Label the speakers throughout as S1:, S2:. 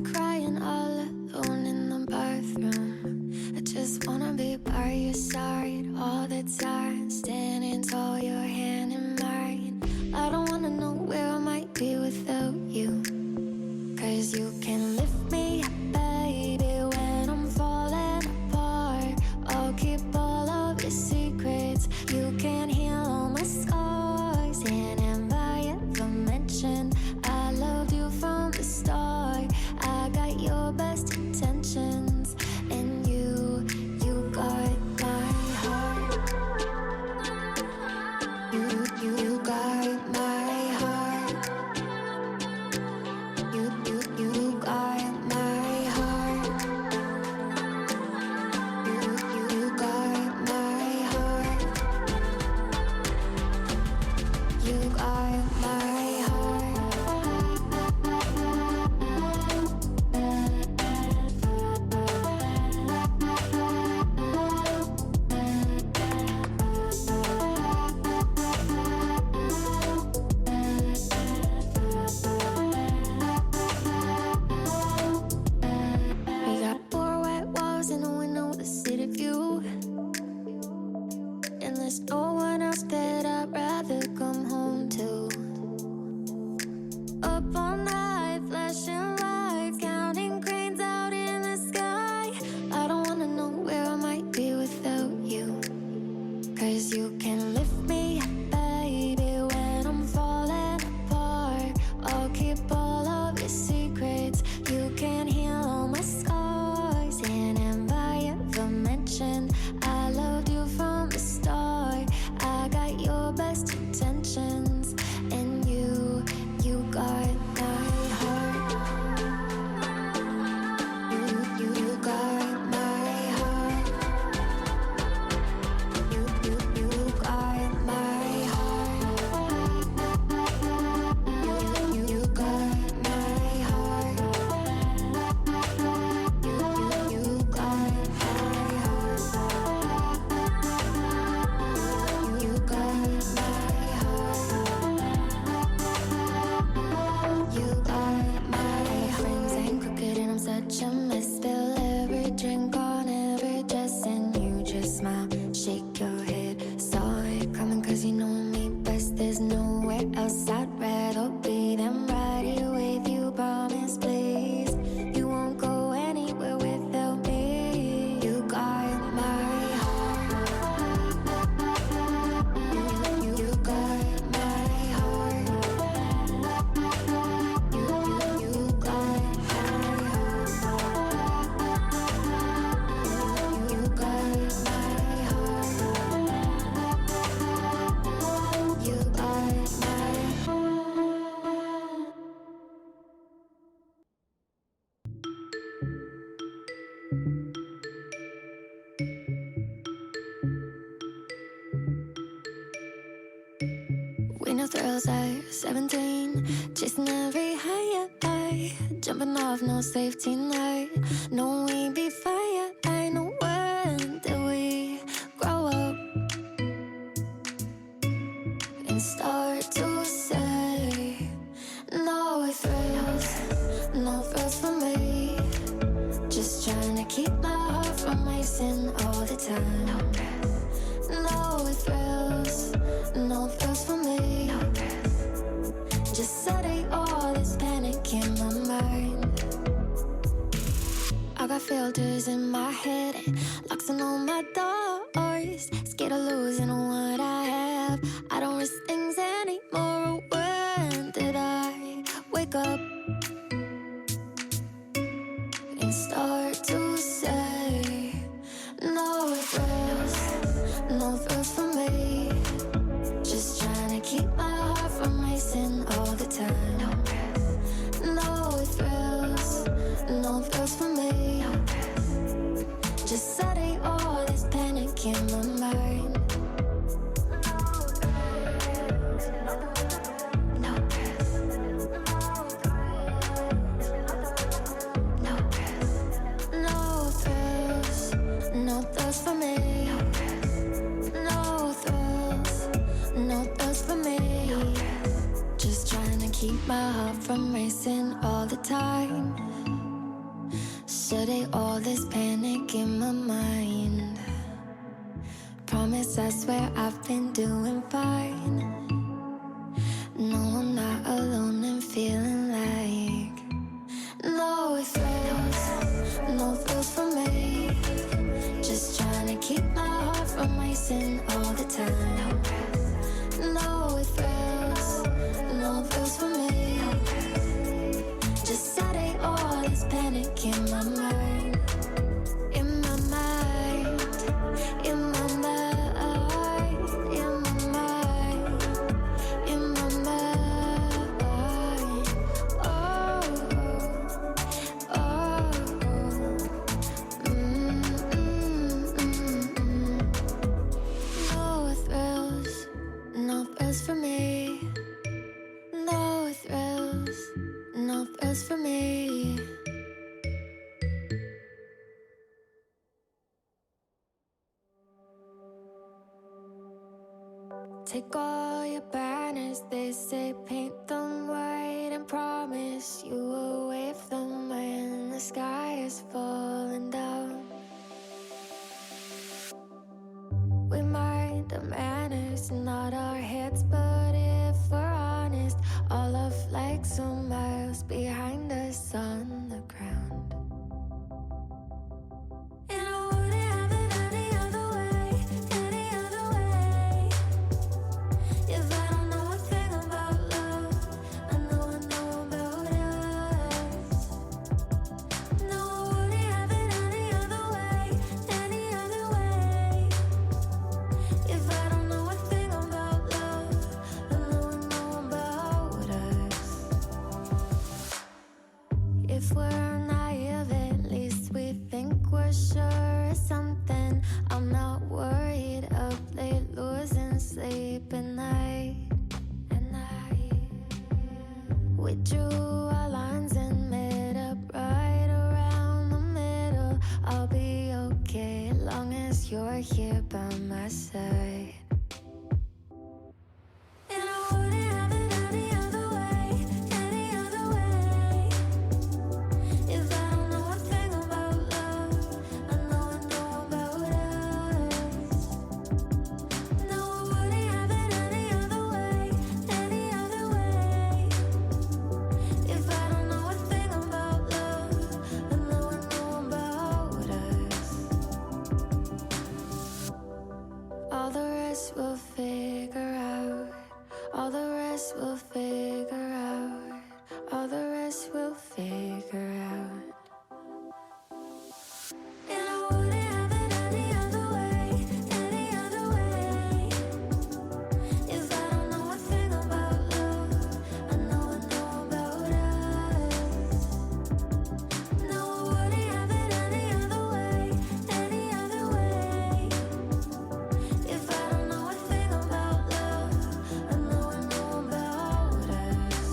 S1: start crying all alone in the bathroom. I just wanna be by your side all the time, standing tall, your hand in mine. I don't wanna know where I might be without you, 'cause you can lift me up, baby, when I'm falling apart. I'll keep all of your secrets. You can heal all my scars. And have I ever mentioned I loved you from the start? I got your best intentions, and you got my heart. You got my heart. You got my heart. You got my heart. You got my heart. We got four white walls and a window with a city view, and there's no one else that I'd rather come home to. Up all night, flashing lights, counting cranes out in the sky. I don't wanna know where I might be without you, 'cause you can lift me up, baby, when I'm falling apart. I'll keep all of your secrets. You can heal all my scars. And have I ever mentioned I loved you from the start? I got your best intentions, and you got my heart. You got my heart. You got my heart. You got my heart. You got my heart. You got my heart. You got my friends ain't crooked and I'm such a mess. Spill every drink on every dress, and you just smile, shake your head. Saw it coming 'cause you know me best. There's nowhere else I'd rather be than right here with you. Promise, please, you won't go anywhere without me. You got my heart. You got my heart. You got my heart. You got my heart. You got my heart. We know thrills at 17, chasing every high, jumping off, no safety net. No, we be fire. I know when did we grow up and start to say no thrills, no thrills for me. Just trying to keep my heart from racing all the time. No thrills, no thrills for me. Just setting all this panic in my mind. I got filters in my head and locks on all my doors. Scared of losing what I have. I don't risk things anymore. When did I wake up and start to say no thrills, no thrills for me? Just trying to keep my heart from racing all the time. No thrills, no thrills for me. Just setting all this panic in my mind. No thrills, no thrills, no thrills, no thrills for me. No thrills, no thrills for me. Just trying to keep Yesterday, all this panic in my mind. Promise, I swear I've been doing fine. No, I'm not alone and feeling like no thrills, no thrills for me. Just trying to keep my heart from racing all the time. No thrills, no thrills for me. Just setting all this panic in my mind. In my mind, in my mind, in my mind, in my mind. Oh, oh, no thrills, no thrills for me. No thrills, no thrills for me. Take all your banners, they say paint them white, and promise you will wave them when the sky is falling down. We mind the manners, not our heads, but if we're honest, all our flags are miles behind us on the ground. And I wouldn't have it any other way, any other way. If I don't know a thing about love, I know about us. No, I wouldn't have it any other way, any other way. If I don't know a thing about love, I know about us. If we're naive, at least we think we're sure of something. I'm not worried up late, losing sleep at night. We drew our lines and met up right around the middle. I'll be okay as long as you're here by my side. And I wouldn't have it any other way, any other way. If I don't know a thing about love, I know about us. No, I wouldn't have it any other way, any other way. If I don't know a thing about love, I know about us. All the rest we'll figure out. All the rest we'll figure out. All the rest we'll figure out. And I wouldn't have it any other way, any other way. If I don't know a thing about love, I know about us. No, I wouldn't have it any other way, any other way. If I don't know a thing about love, I know about us.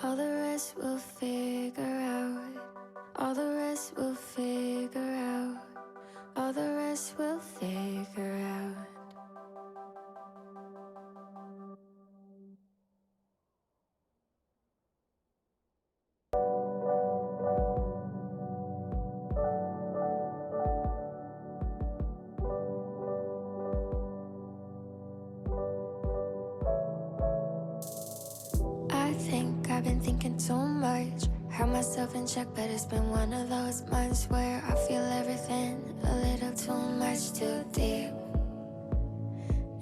S1: All the rest we'll figure out. All the rest we'll figure out. All the rest we'll figure out. I think I've been thinking too much. Held myself in check, but it's been one of those months where I feel everything a little too much, too deep.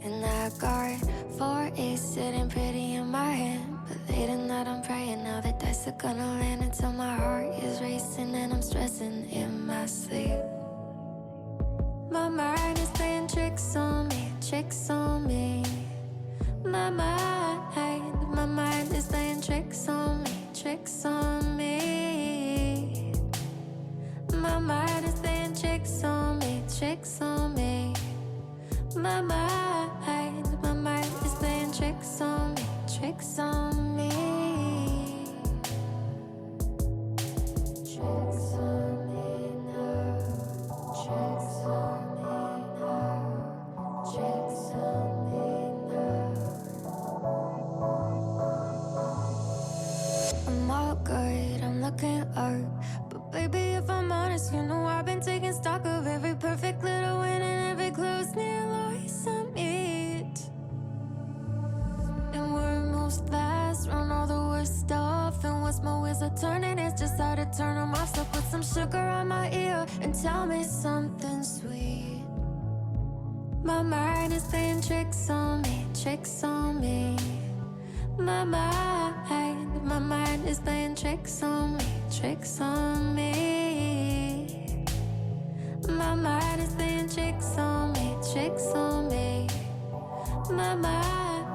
S1: And I got 4 A's sitting pretty in my hand, but late at night I'm praying now the dice are gonna land until my heart is racing and I'm stressing in my sleep. My mind is playing tricks on me, tricks on me. My mind is playing tricks on me, tricks on me. My mind is playing tricks on me, tricks on me. My mind is playing tricks on me, tricks on me. Tricks on me now, tricks on me now, tricks on me now. I'm all so good, I'm looking up. But baby, if I'm honest, you know I've been taking stock of every perfect little win and every close near loss I meet. And we're most fast, run all the worst stuff. And what's my wheels are turning, it's just how to turn them off. So put some sugar on my ear and tell me something sweet. My mind is playing tricks on me, tricks on me. My mind is playing tricks on me, tricks on me. My mind is playing tricks on me, tricks on me. My mind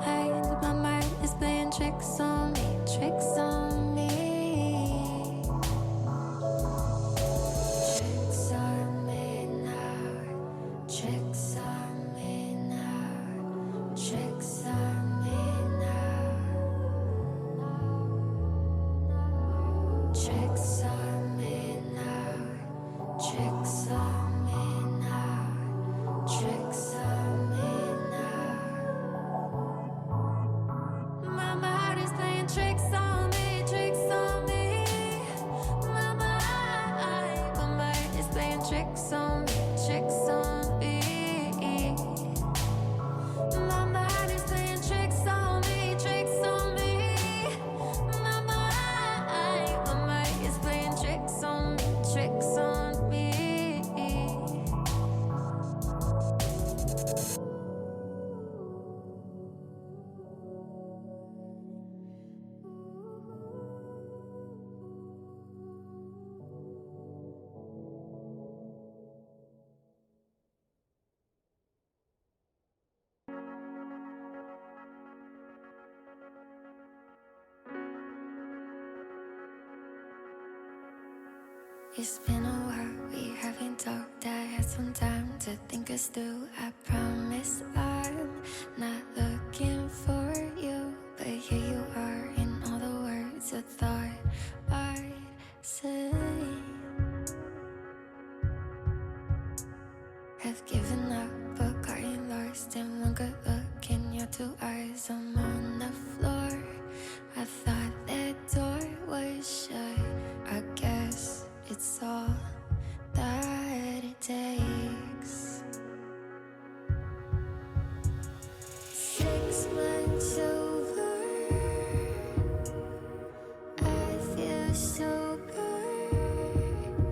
S1: is playing tricks on me, tricks on me. Tricks on me now, tricks on me now, tricks on me now. Tricks on me now, tricks on me now, tricks on me now. My mind is playing tricks on me, tricks on me. My mind is playing tricks on me, tricks on me. My mind is playing tricks on me, tricks on me. My mind is playing tricks on me, tricks on me. It's been a while, we haven't talked. I had some time to think us through. I promise I'm not looking for you, but here you are in all the words I thought I'd say. Have given up, but gotten lost in one good look in your two eyes. I'm on the floor. I thought that door was shut. I guess it's all that it takes. 6 months over, I feel so good.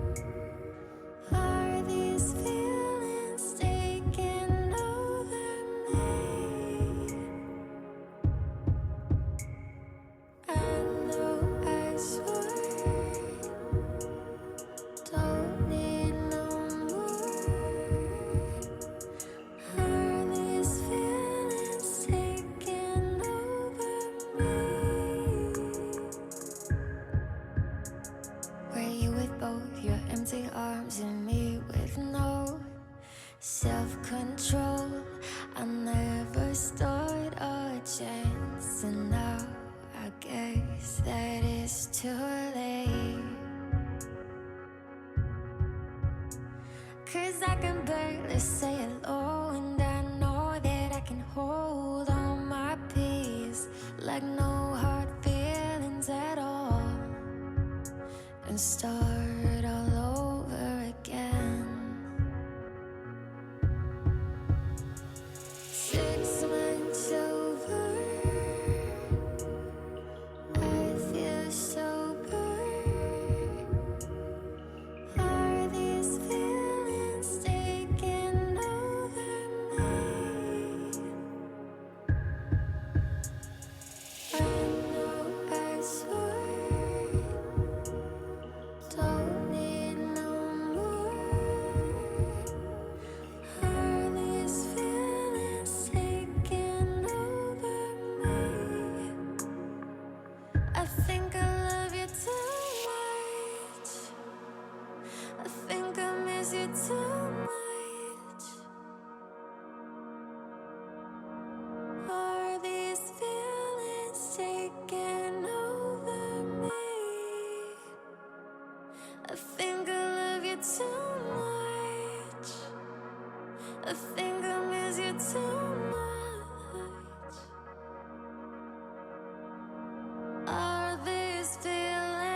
S1: Are these feelings taking over me? I know I swore don't need no more. Are these feelings taking over me? Were you with both your empty arms and me with no self-control? I never stood a chance, and now I guess that it's too late. 'Cause I can barely say hello, and I know that I can hold on my peace like no hard feelings at all, and start all over again. 6 months over, I feel so good. Are these feelings taking over me? I know I swore don't need no more. Are these feelings taking over me? I think I love you too much. I think I miss you too much. Are these feelings taking over me? I think I love you too much. I think I miss you too much. Are these feelings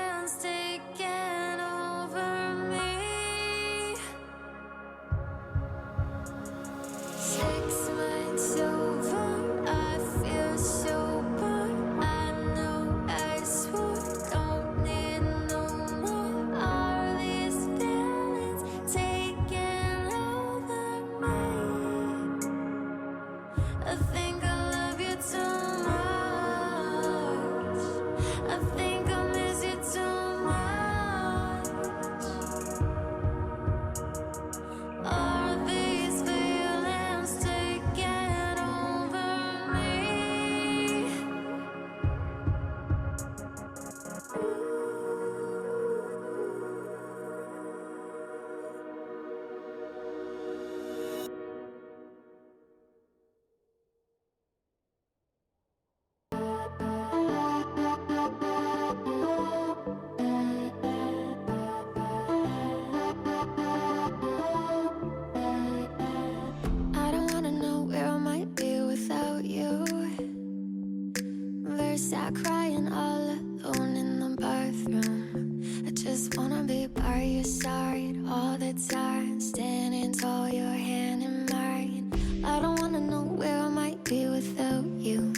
S1: start crying all alone in the bathroom. I just wanna be by your side all the time, standing tall, your hand in mine. I don't wanna know where I might be without you,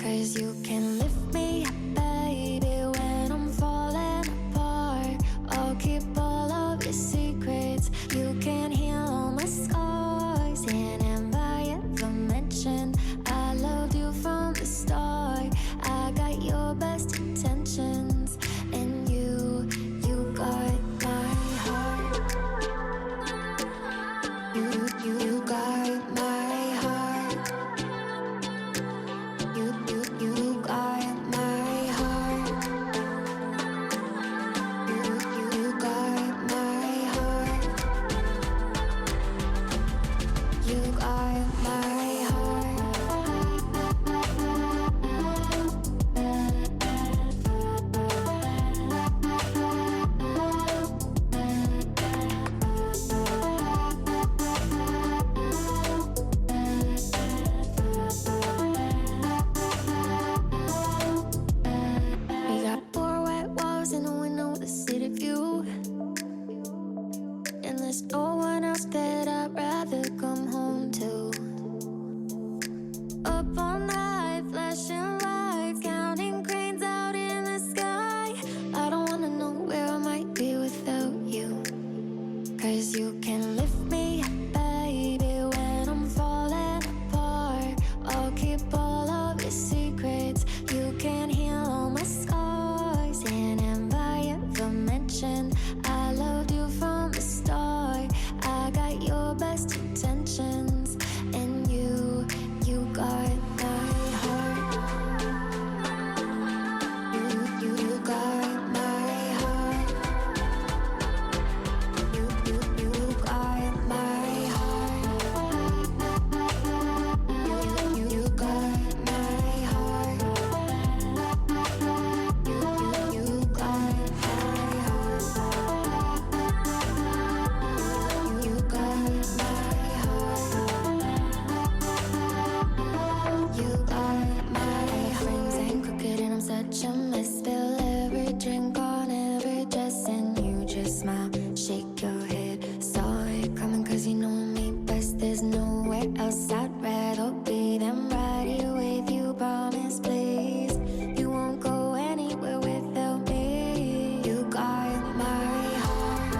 S1: 'cause you can lift me up, baby, when I'm falling apart. I'll keep all of your secrets. You can heal all my scars. And have I ever mentioned I loved you from the start? I got your best intentions, and you got my heart. You got my heart. You got my heart. You got my heart. You got my heart. We got four white walls and a window with a city view, and there's no one else that I'd rather come home to. Up all night, flashing lights, counting cranes out in the sky. I don't wanna know where I might be without you, 'cause you can lift me up, baby, when I'm falling apart. I'll keep all of your secrets. You can heal all my scars. And have I ever mentioned I loved you from the start? I got your best intentions, and you got my heart. You got my heart. You got my heart. You got my heart. You got my heart. You got my heart. You got my friends ain't crooked and I'm such a mess. Spill every drink on every dress and you just smile, shake your head. Saw it coming 'cause you know me best. There's nowhere else I'd rather be than right here with you. Promise, please, you won't go anywhere without me. You got my heart.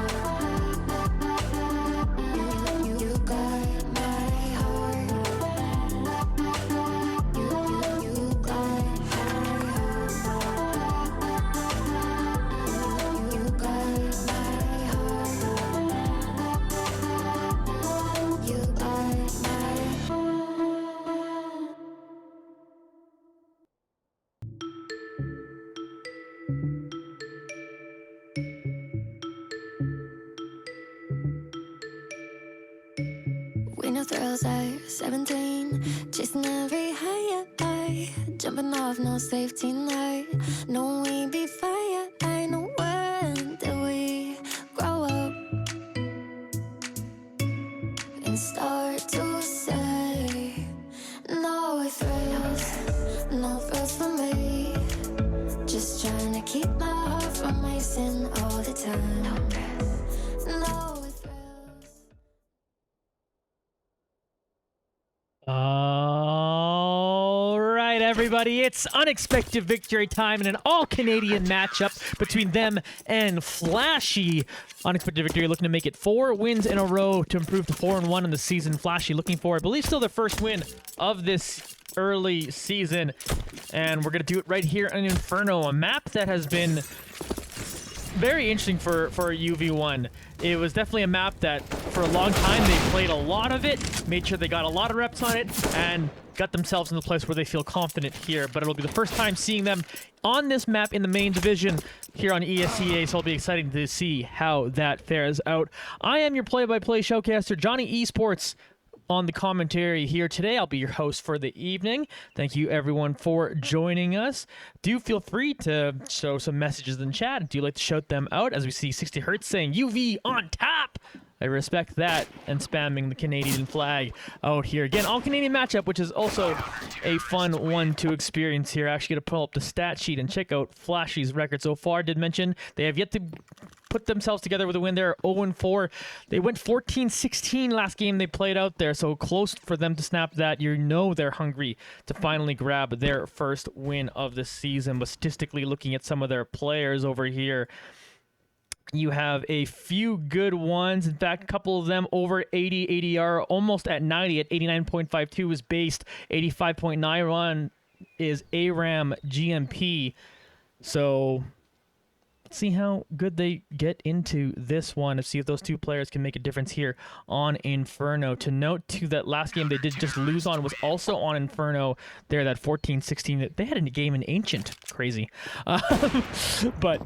S1: You got my heart. You got my heart. You got my heart. You got my heart. We know thrills at 17, chasing every high, jumping off, no safety net. No, we be fire. I know when did we grow up and start to say no thrills for me. Just trying to keep my heart from racing all the time. No thrills.
S2: All right, everybody, it's unexpected victory time in an all-Canadian matchup between them and Flashy. Unexpected victory looking to make it 4 wins in a row to improve to 4-1 in the season. Flashy looking for, I believe, still their first win of this early season. And we're going to do it right here on Inferno, a map that has been very interesting for UV1. It was definitely a map that for a long time they played a lot of it, made sure they got a lot of reps on it, and got themselves in the place where they feel confident here. But it'll be the first time seeing them on this map in the main division here on ESEA, so it'll be exciting to see how that fares out. I am your play-by-play showcaster, Johnny Esports, on the commentary here today. I'll be your host for the evening. Thank you everyone for joining us. Do feel free to show some messages in chat. Do like to shout them out, as we see 60 Hertz saying UV on top. I respect that, and spamming the Canadian flag out here. Again, all-Canadian matchup, which is also a fun one to experience here. Actually going to pull up the stat sheet and check out Flashy's record so far. Did mention they have yet to put themselves together with a win there, 0-4. They went 14-16 last game they played out there, so close for them to snap that. You know they're hungry to finally grab their first win of the season. But statistically, looking at some of their players over here, you have a few good ones. In fact, a couple of them over 80 ADR, almost at 90 at 89.52 is based. 85.91 is ARAM GMP. So let's see how good they get into this one and see if those two players can make a difference here on Inferno. To note, too, that last game they did just lose on was also on Inferno there, that 14-16. They had a game in Ancient. Crazy. But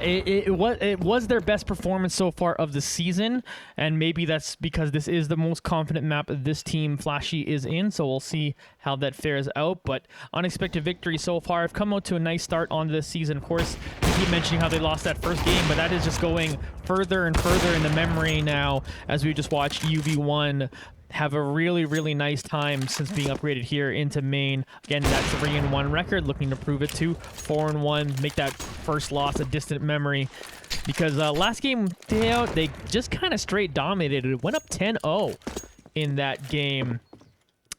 S2: it was their best performance so far of the season, and maybe that's because this is the most confident map this team Flashy is in, so we'll see how that fares out. But unexpected victory so far. I've come out to a nice start on this season. Of course, I keep mentioning how they lost that first game, but that is just going further and further into memory now as we just watched UV1 have a really, really nice time since being upgraded here into main. Again, that 3-1 record, looking to prove it to 4-1, make that first loss a distant memory. Because last game day out, they just kind of straight dominated. It went up 10-0 in that game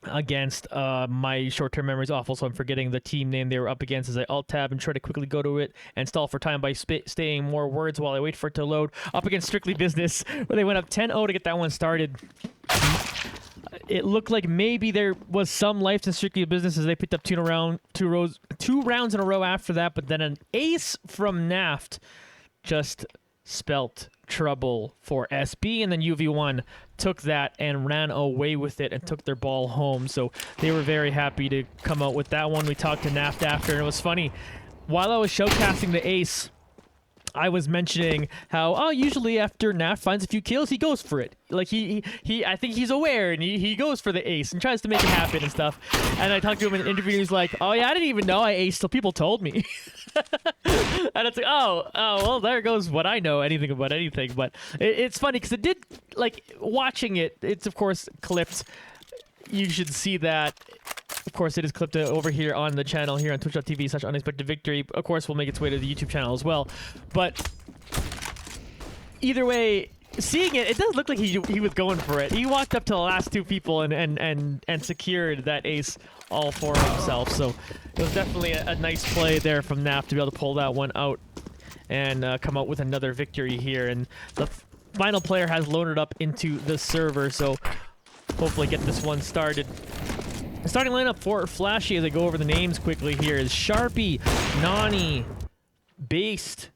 S2: against my short-term memory is awful, so I'm forgetting the team name they were up against as I alt-tab and try to quickly go to it and stall for time by staying more words while I wait for it to load. Up against Strictly Business, where they went up 10-0 to get that one started. It looked like maybe there was some life to Strictly Business as they picked up two rounds in a row after that, but then an ace from Naft just spelt trouble for SB, and then UV1 took that and ran away with it and took their ball home. So they were very happy to come out with that one. We talked to Naft after, and it was funny. While I was showcasing the ace, I was mentioning how, usually after Naft finds a few kills, he goes for it. Like, I think he's aware, and he goes for the ace and tries to make it happen and stuff. And I talked to him in an interview, and he's like, oh, yeah, I didn't even know I aced till people told me. And it's like, oh, well, there goes what I know, anything about anything. But it's funny, because it did, like, watching it, it's, of course, clipped. You should see that. Of course, it is clipped over here on the channel here on twitch.tv/unexpectedvictory. Of course, we'll make its way to the YouTube channel as well. But either way, seeing it, it does look like he was going for it. He walked up to the last two people and secured that ace all for himself. So it was definitely a nice play there from Naf to be able to pull that one out and come out with another victory here. And the final player has loaded up into the server, so hopefully get this one started. The starting lineup for Flashy, as I go over the names quickly here, is Sharpie, Nani, Based,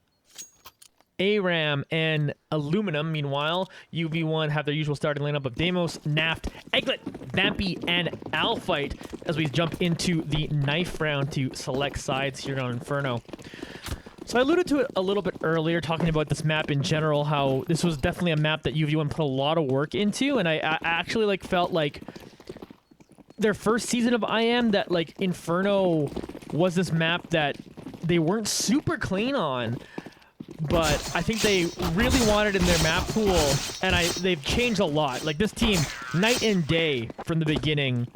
S2: ARAM, and Aluminum. Meanwhile, UV1 have their usual starting lineup of Deimos, Naft, Egglet, Vampy, and Alphite as we jump into the knife round to select sides here on Inferno. So I alluded to it a little bit earlier, talking about this map in general, how this was definitely a map that UV1 put a lot of work into, and I actually felt like their first season of IM, that like Inferno was this map that they weren't super clean on, but I think they really wanted in their map pool, and they've changed a lot. Like this team, night and day from the beginning.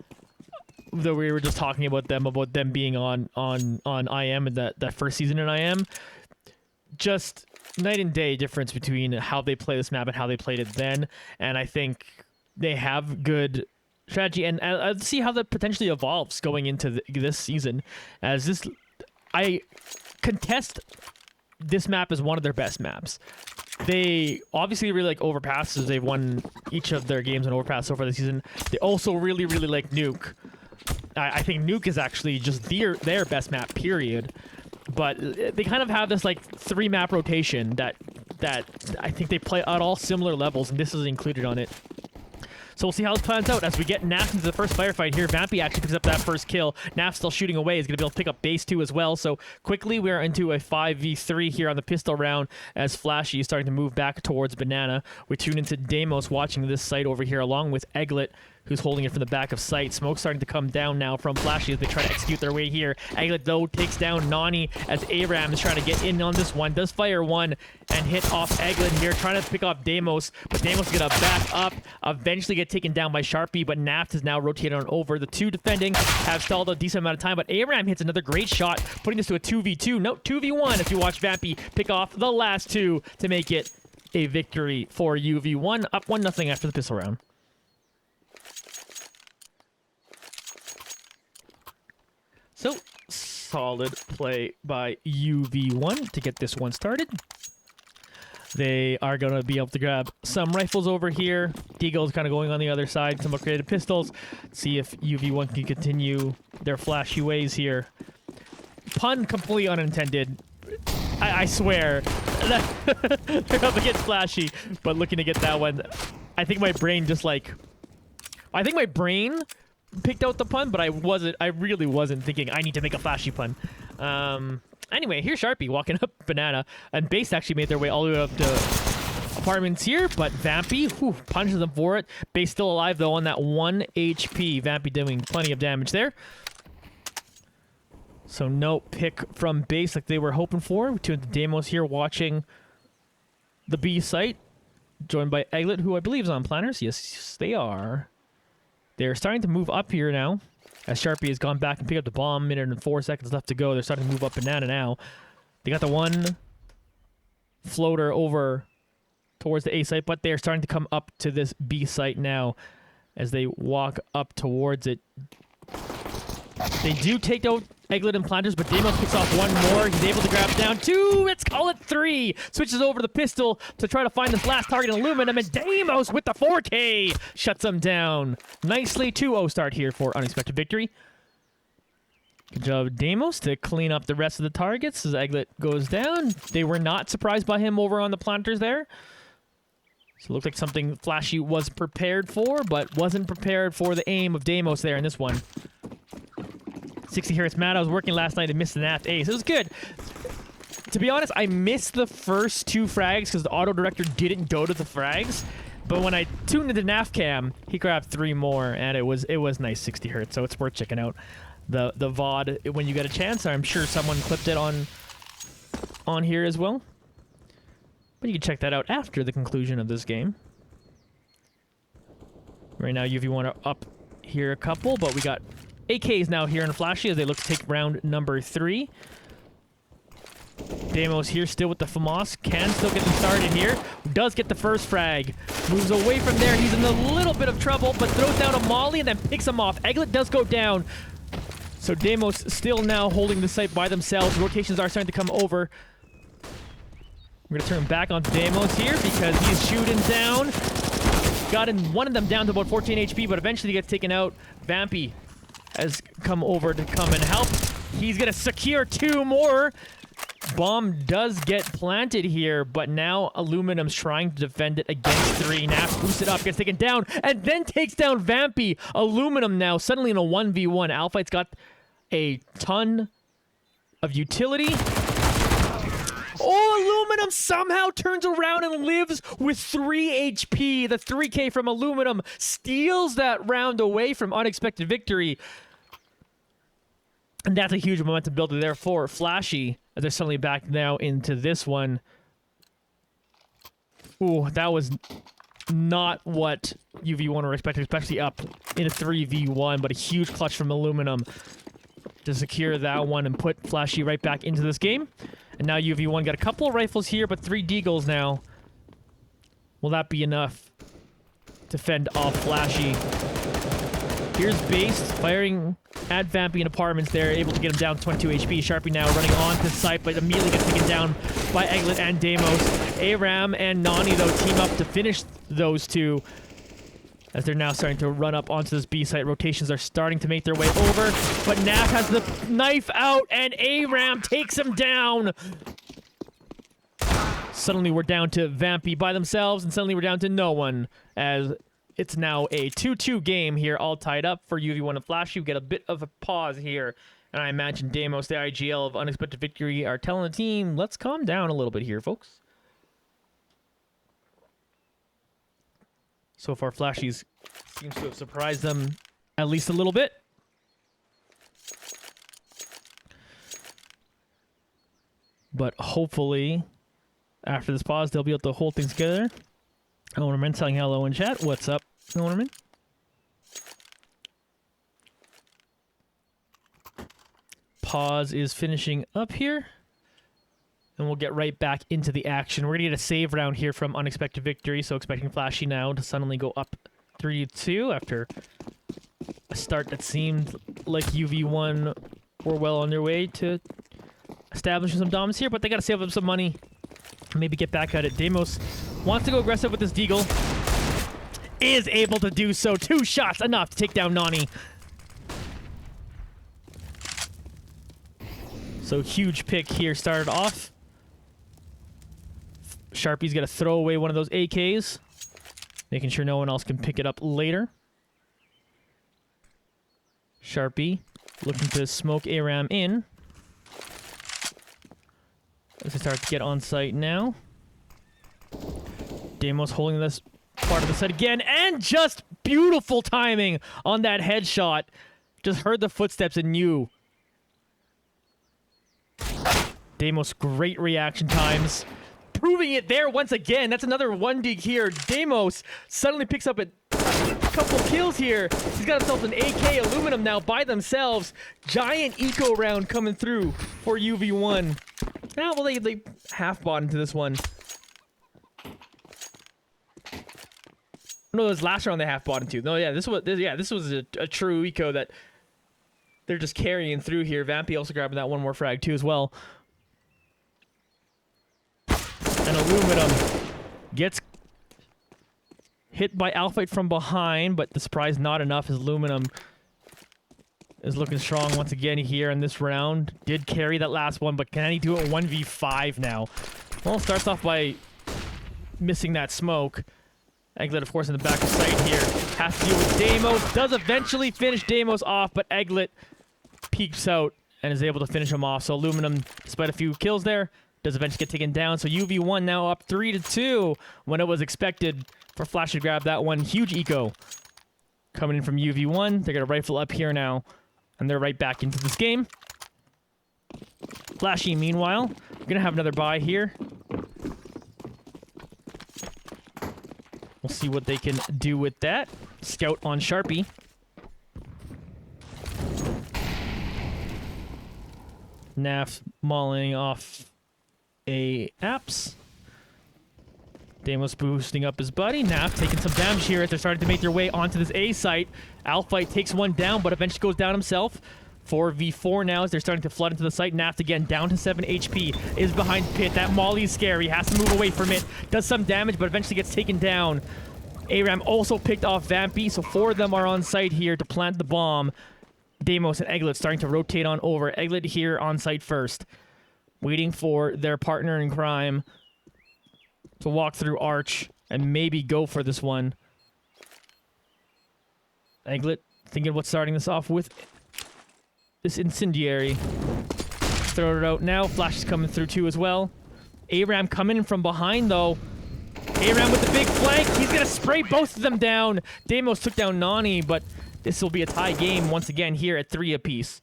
S2: Though we were just talking about them being on IM and that first season in IM, just night and day difference between how they play this map and how they played it then. And I think they have good strategy, and let's see how that potentially evolves going into this season. As this, I contest this map as one of their best maps. They obviously really like Overpass, as they've won each of their games on Overpass so far this season. They also really like Nuke. I think Nuke is actually just their best map, period. But they kind of have this like 3-map rotation that I think they play at all similar levels, and this is included on it. So we'll see how this plans out as we get Naf into the first firefight here. Vampy actually picks up that first kill. Naf still shooting away. He's going to be able to pick up base 2 as well. So quickly we're into a 5v3 here on the pistol round as Flashy is starting to move back towards Banana. We tune into Deimos watching this site over here along with Egglet, who's holding it from the back of sight. Smoke starting to come down now from Flashy as they try to execute their way here. Aglet, though, takes down Nani as Aram is trying to get in on this one. Does fire one and hit off Aglet here, trying to pick off Deimos, but Deimos is going to back up, eventually get taken down by Sharpie, but Naft is now rotated on over. The two defending have stalled a decent amount of time, but Aram hits another great shot, putting this to a 2v2. No, 2v1 if you watch Vampy pick off the last two to make it a victory for UV1, up 1-0 after the pistol round. So, solid play by UV1 to get this one started. They are going to be able to grab some rifles over here. Deagle's kind of going on the other side, some upgraded pistols. See if UV1 can continue their flashy ways here. Pun completely unintended. I swear. They're up against Flashy, but looking to get that one. I think my brain just like... I think my brain picked out the pun, but I really wasn't thinking I need to make a Flashy pun. Anyway, here's Sharpie walking up Banana, and Base actually made their way all the way up to apartments here, but Vampy, punches them for it. Base still alive, though, on that 1 HP. Vampy doing plenty of damage there. So no pick from Base like they were hoping for. To the Deimos here watching the B site, joined by Aglet, who I believe is on planners. Yes, they are. They're starting to move up here now, as Sharpie has gone back and picked up the bomb. Minute and 4 seconds left to go. They're starting to move up Banana now. They got the one floater over towards the A site, but they're starting to come up to this B site now as they walk up towards it. They do take out Aglet and Planters, but Deimos picks off one more. He's able to grab down 2. Let's call it 3. Switches over the pistol to try to find this last target in Aluminum, and Deimos with the 4K shuts them down. Nicely 2-0 start here for Unexpected Victory. Good job, Deimos, to clean up the rest of the targets as Aglet goes down. They were not surprised by him over on the Planters there. So it looked like something Flashy was prepared for, but wasn't prepared for the aim of Deimos there in this one. 60 Hertz Matt, I was working last night and missed the Naft ace. It was good. To be honest, I missed the first 2 frags because the auto director didn't go to the frags. But when I tuned into Naft Cam, he grabbed 3 more, and it was nice 60 Hertz, so it's worth checking out the VOD when you get a chance. I'm sure someone clipped it on here as well. But you can check that out after the conclusion of this game. Right now, UV1 are up here a couple, but we got AKs now here in Flashy as they look to take round number 3. Deimos here still with the FAMAS. Can still get them started here. Does get the first frag. Moves away from there. He's in a little bit of trouble, but throws down a molly and then picks him off. Aglet does go down. So Deimos still now holding the site by themselves. Rotations are starting to come over. We're going to turn back onto Deimos here because he's shooting down. Gotten one of them down to about 14 HP, but eventually gets taken out. Vampy has come over to come and help. He's going to secure 2 more. Bomb does get planted here, but now Aluminum's trying to defend it against 3. Naft boosts it up, gets taken down, and then takes down Vampy. Aluminum now suddenly in a 1v1. Alphite's got a ton of utility. Oh, Aluminum somehow turns around and lives with 3 HP. The 3K from Aluminum steals that round away from Unexpected Victory. And that's a huge momentum builder there for Flashy, as they're suddenly back now into this one. Ooh, that was not what UV1 were expecting, especially up in a 3v1, but a huge clutch from Aluminum to secure that one and put Flashy right back into this game. And now UV1 got a couple of rifles here, but 3 Deagles now. Will that be enough to fend off Flashy? Here's Base firing at Vampy in apartments there, able to get him down to 22 HP. Sharpie now running onto the site, but immediately gets taken down by Aglet and Deimos. Aram and Nani, though, team up to finish those 2, as they're now starting to run up onto this B site. Rotations are starting to make their way over, but Naf has the knife out, and Aram takes him down. Suddenly we're down to Vampy by themselves, and suddenly we're down to no one, as it's now a 2-2 game here, all tied up for UV1 and Flash. You get a bit of a pause here, and I imagine Deimos, the IGL of Unexpected Victory, are telling the team, let's calm down a little bit here, folks. So far, Flashy's seems to have surprised them at least a little bit. But hopefully, after this pause, they'll be able to hold things together. Ownerman telling hello in chat. What's up, Ownerman? Pause is finishing up here. And we'll get right back into the action. We're going to get a save round here from Unexpected Victory, so expecting Flashy now to suddenly go up 3-2 after a start that seemed like UV1 were well on their way to establishing some dominance here, but they got to save up some money, maybe get back at it. Deimos wants to go aggressive with this Deagle. Is able to do so. 2 shots, enough to take down Nani. So huge pick here started off. Sharpie's got to throw away one of those AKs, making sure no one else can pick it up later. Sharpie looking to smoke ARAM in. As they start to get on site now. Deimos holding this part of the set again, and just beautiful timing on that headshot. Just heard the footsteps and knew. Deimos, great reaction times. Proving it there once again. That's another 1 dig here. Deimos suddenly picks up a couple kills here. He's got himself an AK aluminum now by themselves. Giant eco round coming through for UV1. Now, well, they half bought into this one. No, it was last round they half bought into. No, yeah, this was a true eco that they're just carrying through here. Vampy also grabbing that one more frag too as well. And aluminum gets hit by Alphite from behind, but the surprise not enough as aluminum is looking strong once again here in this round. Did carry that last one, but can he do it 1v5 now? Well, starts off by missing that smoke. Egglet, of course, in the back of sight here. Has to deal with Deimos. Does eventually finish Deimos off, but Egglet peeks out and is able to finish him off. So aluminum, despite a few kills there, does eventually get taken down. So UV1 now up 3-2 when it was expected for Flash to grab that one. Huge eco coming in from UV1. They're going to rifle up here now, and they're right back into this game. Flashy, meanwhile, going to have another buy here. We'll see what they can do with that. Scout on Sharpie. Naf mauling off a Apps. Deimos boosting up his buddy. Naf taking some damage here as they're starting to make their way onto this A site. Alphite takes one down, but eventually goes down himself. 4v4 now as they're starting to flood into the site. Naft again down to 7 HP. Is behind Pit. That Molly's scary. Has to move away from it. Does some damage, but eventually gets taken down. ARAM also picked off Vampy, so 4 of them are on site here to plant the bomb. Deimos and Egglet starting to rotate on over. Egglet here on site first. Waiting for their partner in crime to walk through Arch and maybe go for this one. Egglet thinking about starting this off with this incendiary. Throw it out now. Flash is coming through too as well. ARAM coming in from behind though. ARAM with the big flank. He's going to spray both of them down. Deimos took down Nani, but this will be a tie game once again here at 3 apiece.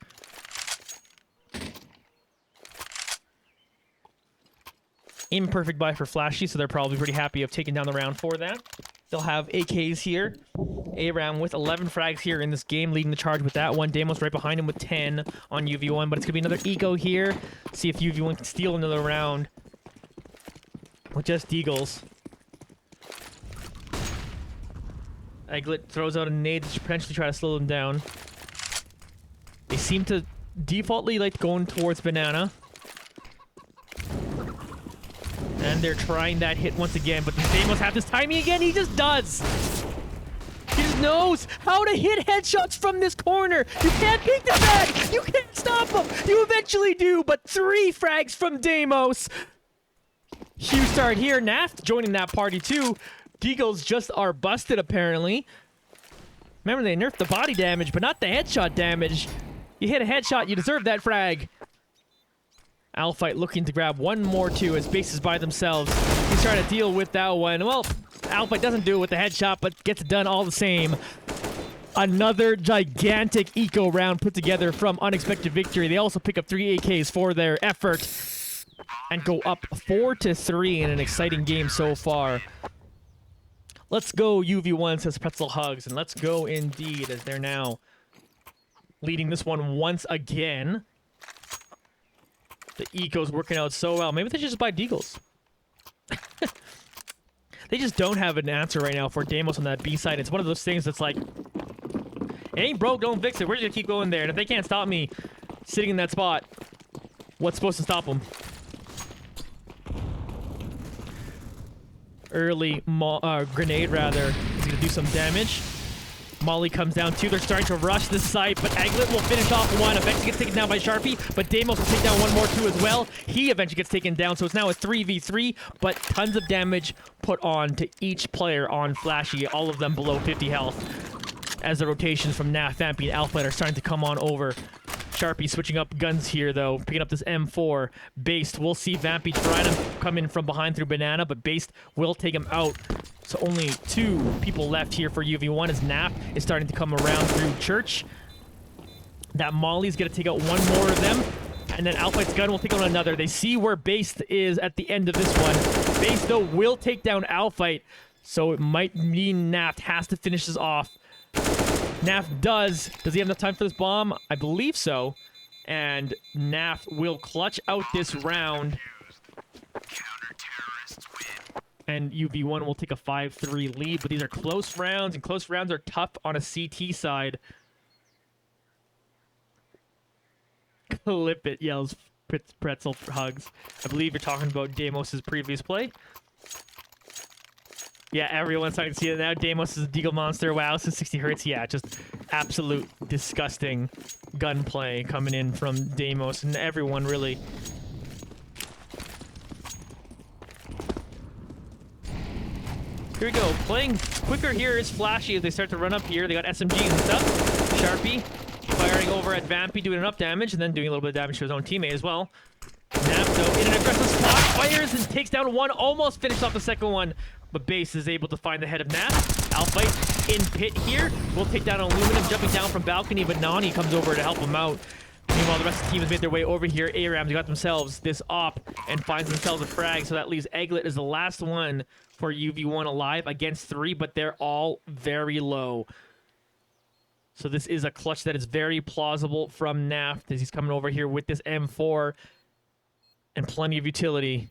S2: Imperfect buy for Flashy, so they're probably pretty happy of taking down the round for that. They'll have AKs here. ARAM with 11 frags here in this game, leading the charge with that one. Deimos right behind him with 10 on UV1, but it's going to be another eco here. See if UV1 can steal another round with just Deagles. Egglet throws out a nade to potentially try to slow them down. They seem to defaultly like going towards Banana. And they're trying that hit once again, but the Deimos have this timing again. He just does. He just knows how to hit headshots from this corner. You can't peek the frag. You can't stop him. You eventually do, but 3 frags from Deimos. Huge start here. Naft joining that party too. Deagles just are busted apparently. Remember, they nerfed the body damage, but not the headshot damage. You hit a headshot, you deserve that frag. Alphight looking to grab one more too as Base is by themselves. He's trying to deal with that one. Well, Alphight doesn't do it with the headshot, but gets it done all the same. Another gigantic eco round put together from Unexpected Victory. They also pick up 3 AKs for their effort and go up 4-3 in an exciting game so far. Let's go UV1, says Pretzel Hugs, and let's go indeed as they're now leading this one once again. The eco's working out so well. Maybe they should just buy Deagles. They just don't have an answer right now for Deimos on that B side. It's one of those things that's like, it ain't broke, don't fix it. We're just gonna keep going there. And if they can't stop me sitting in that spot, what's supposed to stop them? Early grenade, rather, is gonna do some damage. Molly comes down too. They're starting to rush this site, but Aglet will finish off one. Eventually gets taken down by Sharpie, but Deimos will take down one more too as well. He eventually gets taken down, so it's now a 3v3, but tons of damage put on to each player on Flashy, all of them below 50 health. As the rotations from Naf, Vampy, and Alpha are starting to come on over. Sharpie switching up guns here, though, picking up this M4. Based, we'll see Vampy trying to come in from behind through Banana, but Based will take him out. So only 2 people left here for UV1 as Naf is starting to come around through Church. That Molly's going to take out one more of them. And then Alphite's gun will take out another. They see where Based is at the end of this one. Based, though, will take down Alphite. So it might mean Naf has to finish this off. Naf does. Does he have enough time for this bomb? I believe so. And Naf will clutch out this round. And UV1 will take a 5-3 lead, but these are close rounds, and close rounds are tough on a CT side. Clip it, yells Pretzel Hugs. I believe you're talking about Deimos' previous play. Yeah, everyone's starting to see it now. Deimos is a Deagle monster. Wow, this is 60 hertz. Yeah, just absolute disgusting gunplay coming in from Deimos, and everyone really. Here we go. Playing quicker here is Flashy as they start to run up here. They got SMGs and stuff. Sharpie firing over at Vampy, doing enough damage, and then doing a little bit of damage to his own teammate as well. Napto in an aggressive spot, fires and takes down one, almost finished off the second one, but Base is able to find the head of Nap. Alphite in pit here. Will take down Aluminum, jumping down from balcony, but Nani comes over to help him out. Meanwhile, the rest of the team has made their way over here. ARAMs got themselves this op and finds themselves a frag, so that leaves Egglet as the last one for UV1 alive against 3, but they're all very low. So this is a clutch that is very plausible from Naft as he's coming over here with this M4 and plenty of utility.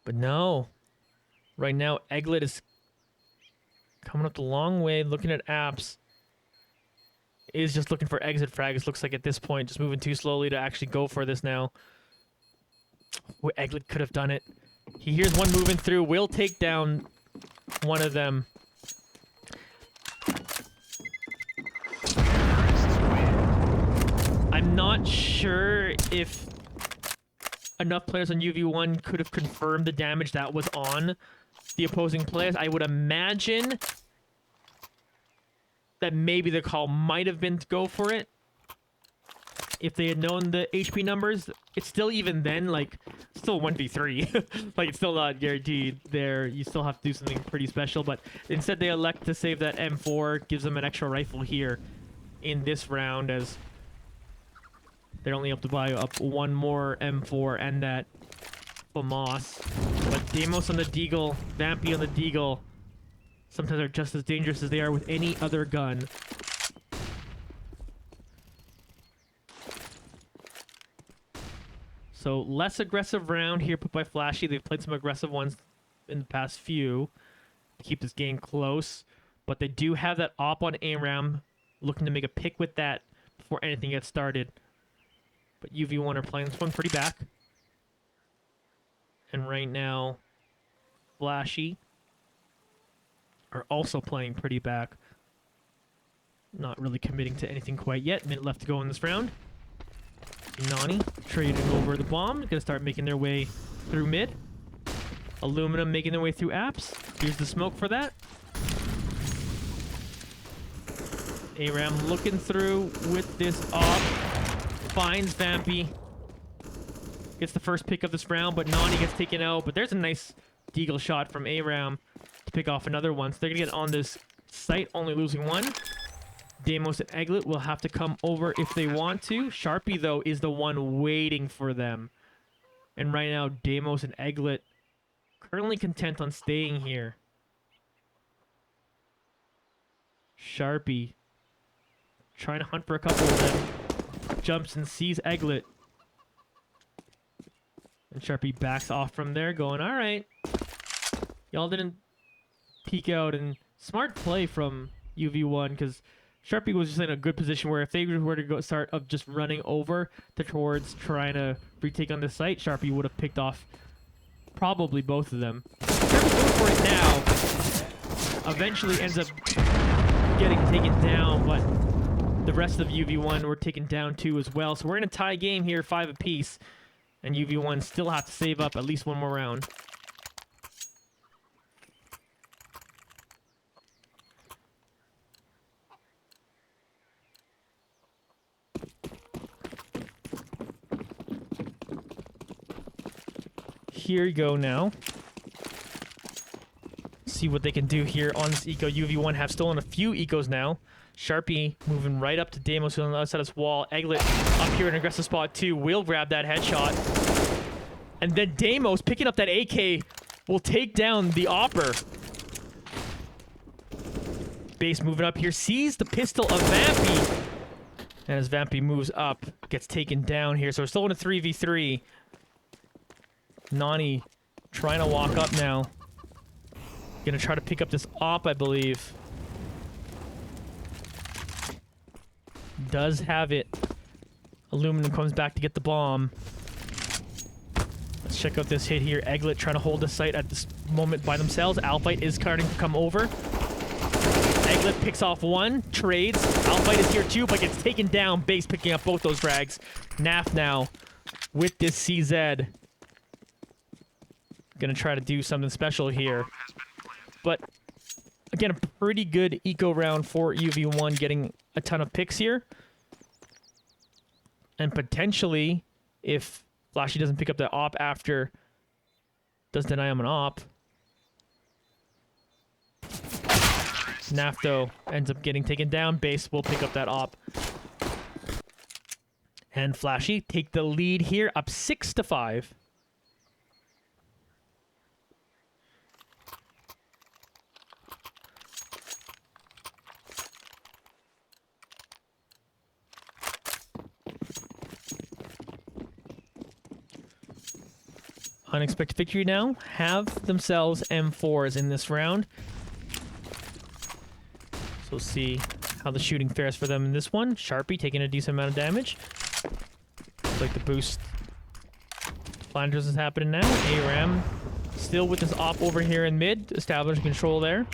S2: But no. Right now, Egglet is coming up the long way, looking at apps. Is just looking for exit frags. Looks like at this point, just moving too slowly to actually go for this now. Oh, Egglet could have done it. He hears one moving through. Will take down one of them. I'm not sure if enough players on UV1 could have confirmed the damage that was on the opposing players. I would imagine that maybe the call might have been to go for it. If they had known the HP numbers, it's still even then, like, still 1v3. Like, it's still not guaranteed there. You still have to do something pretty special, but instead they elect to save that M4, gives them an extra rifle here in this round, as they're only able to buy up one more M4 and that FAMAS. But Deimos on the Deagle, Vampy on the Deagle, sometimes are just as dangerous as they are with any other gun. So less aggressive round here put by Flashy. They've played some aggressive ones in the past few to keep this game close. But they do have that op on ARAM, looking to make a pick with that before anything gets started. But UV1 are playing this one pretty back. And right now, Flashy are also playing pretty back. Not really committing to anything quite yet. Minute left to go in this round. Nani trading over the bomb. Gonna start making their way through mid. Aluminum making their way through apps. Here's the smoke for that. ARAM looking through with this op. finds Vampy. Gets the first pick of this round, but Nani gets taken out. But there's a nice deagle shot from Aram to pick off another one. So they're going to get on this site, only losing one. Deimos and Egglet will have to come over if they want to. Sharpie, though, is the one waiting for them. And right now, Deimos and Egglet currently content on staying here. Sharpie trying to hunt for a couple of them. Jumps and sees Egglet. And Sharpie backs off from there, going, all right. Y'all didn't peek out. And smart play from UV1, because Sharpie was just in a good position where if they were to go start of just running over towards trying to retake on the site, Sharpie would have picked off probably both of them. Sharpie goes for it now. Eventually ends up getting taken down, but the rest of UV1 were taken down too as well. So we're in a tie game here, 5 apiece. And UV1 still have to save up at least one more round. Here you go now. See what they can do here on this eco. UV1 have stolen a few ecos now. Sharpie moving right up to Deimos on the other side of this wall. Egglet up here in an aggressive spot too. Will grab that headshot. And then Deimos picking up that AK will take down the Opper. Base moving up here. Sees the pistol of Vampy. And as Vampy moves up, gets taken down here. So we're still in a 3v3. Nani trying to walk up now. Gonna try to pick up this op, I believe. Does have it. Aluminum comes back to get the bomb. Let's check out this hit here. Egglet trying to hold the site at this moment by themselves. Alphite is starting to come over. Egglet picks off one, trades. Alphite is here too, but gets taken down. Base picking up both those frags. Naf now with this CZ. Gonna try to do something special here. But again, a pretty good eco round for UV1, getting a ton of picks here. And potentially, if Flashy doesn't pick up that op after, does deny him an op. Nafto ends up getting taken down. Base will pick up that op. And Flashy take the lead here, up 6-5. Unexpected victory now have themselves M4s in this round. So we'll see how the shooting fares for them in this one. Sharpie taking a decent amount of damage. Looks like the boost Flanders is happening now. Aram still with this op over here in mid, establishing control there.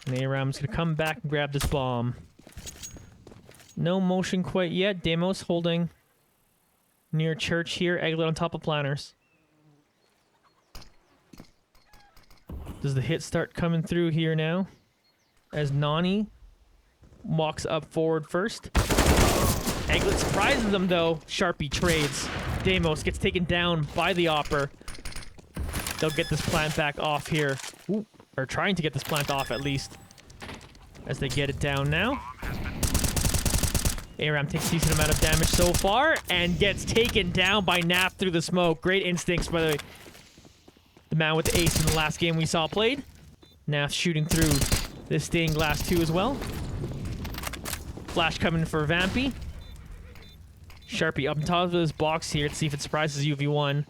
S2: And Aram's gonna come back and grab this bomb. No motion quite yet. Deimos holding near church here. Egglet on top of planners. Does the hit start coming through here now? As Nani walks up forward first. Egglet surprises them though. Sharpie trades. Deimos gets taken down by the Opper. They'll get this plant back off here. Ooh, or trying to get this plant off at least. As they get it down now. Aram takes a decent amount of damage so far and gets taken down by Nap through the smoke. Great instincts by the man with the ace in the last game we saw played. Nap shooting through this stained glass too as well. Flash coming for Vampy. Sharpie up on top of this box here to see if it surprises UV1.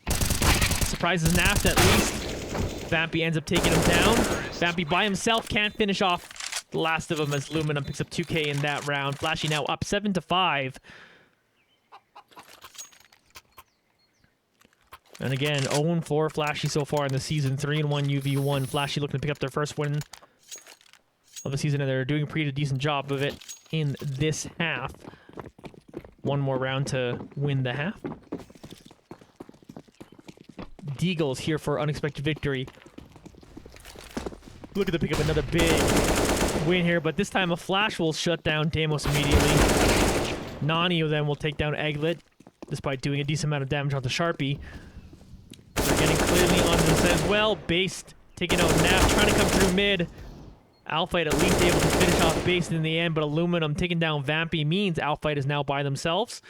S2: Surprises Naft at least. Vampy ends up taking him down. Vampy by himself can't finish off the last of them as Aluminum picks up 2K in that round. Flashy now up 7-5. And again, 0-4 Flashy so far in the season. 3-1 UV1. Flashy looking to pick up their first win of the season, and they're doing a pretty decent job of it in this half. One more round to win the half. Deagle's here for unexpected victory. Look at the pick up another big win here, but this time a flash will shut down Damos immediately. Nani then will take down Egglet, despite doing a decent amount of damage onto Sharpie. They're getting clearly onto this as well. Based taking out Nap, trying to come through mid. Alphite at least able to finish off Based in the end, but Aluminum taking down Vampy means Alphite is now by themselves.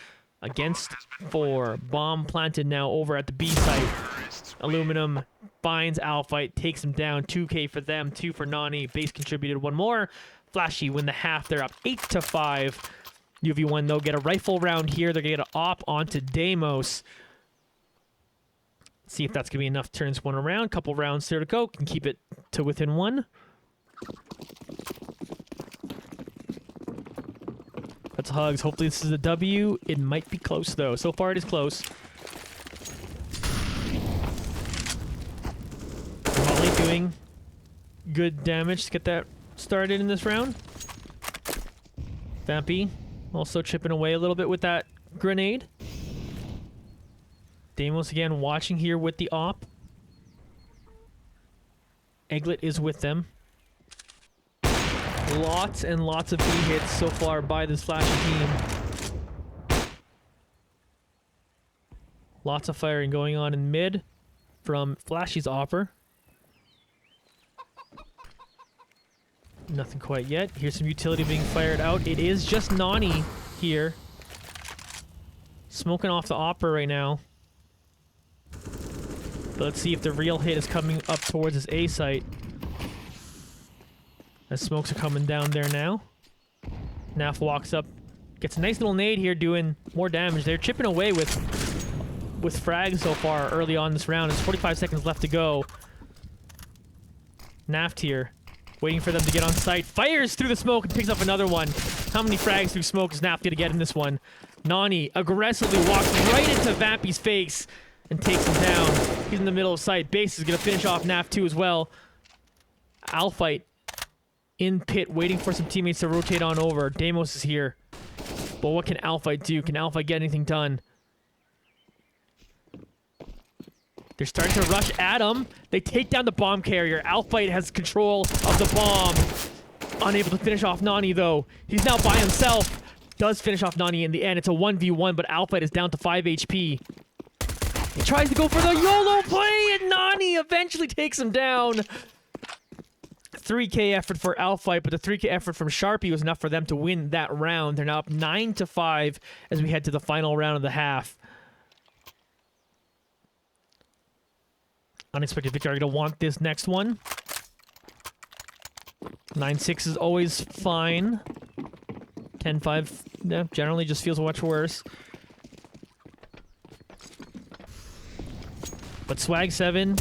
S2: Against 4. Bomb planted now over at the B site. Aluminum finds Alphite, takes him down. 2k for them, 2 for Nani. Base contributed 1 more. Flashy win the half. They're up 8-5. UV1 though get a rifle round here. They're gonna get an op onto Damos. See if that's gonna be enough. Turns 1 around. Couple rounds there to go. Can keep it to within 1. That's hugs. Hopefully this is a W. It might be close though. So far it is close. Molly doing good damage to get that started in this round. Vampy also chipping away a little bit with that grenade. Damos again watching here with the op. Egglet is with them. Lots and lots of B hits so far by this Flashy team. Lots of firing going on in mid from Flashy's offer. Nothing quite yet. Here's some utility being fired out. It is just Nani here. Smoking off the Opera right now. But let's see if the real hit is coming up towards his A site. As smokes are coming down there now. Naf walks up. Gets a nice little nade here doing more damage. They're chipping away with frags so far early on this round. It's 45 seconds left to go. Naft here. Waiting for them to get on site. Fires through the smoke and picks up another one. How many frags through smoke is Naft gonna get in this one? Nani aggressively walks right into Vampy's face and takes him down. He's in the middle of sight. Base is gonna finish off Naft too as well. Alphite in pit, waiting for some teammates to rotate on over. Damos is here. But what can Alphite do? Can Alphite get anything done? They're starting to rush at him. They take down the bomb carrier. Alphite has control of the bomb. Unable to finish off Nani, though. He's now by himself. Does finish off Nani in the end. It's a 1v1, but Alphite is down to 5 HP. He tries to go for the YOLO play, and Nani eventually takes him down. 3k effort for Alphite, but the 3k effort from Sharpie was enough for them to win that round. They're now up 9-5 as we head to the final round of the half. Unexpected victory. Are going to want this next one. 9-6 is always fine. 10-5 yeah, generally just feels much worse. But Swag 7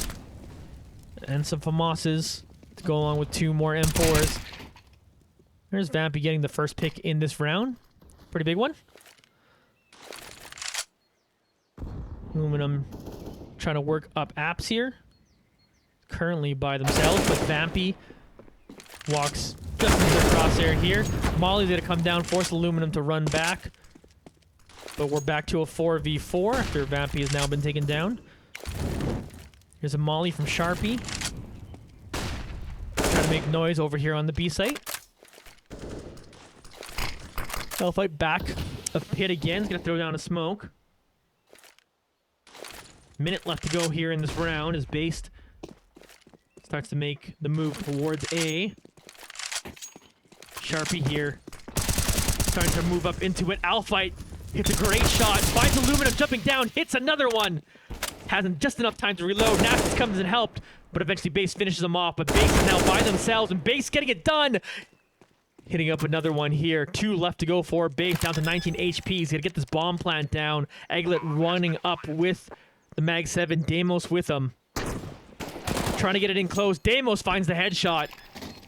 S2: and some FAMASes to go along with 2 more M4s. There's Vampy getting the first pick in this round. Pretty big one. Aluminum trying to work up apps here. Currently by themselves, but Vampy walks just into their crosshair here. Molly's gonna come down, force Aluminum to run back. But we're back to a 4v4 after Vampy has now been taken down. Here's a Molly from Sharpie. Trying to make noise over here on the B site. Alphite back of pit again. He's gonna throw down a smoke. Minute left to go here in this round as Based starts to make the move towards A. Sharpie here starting to move up into it. Alphite hits a great shot, finds Aluminum jumping down, hits another one. Hasn't just enough time to reload. Nasus comes and helped, but eventually Base finishes them off. But Base is now by themselves, and Base getting it done. Hitting up another one here. 2 left to go for Base, down to 19 HP. He's gonna get this bomb plant down. Egglet running up with the Mag 7. Damos with him. Trying to get it in close. Damos finds the headshot.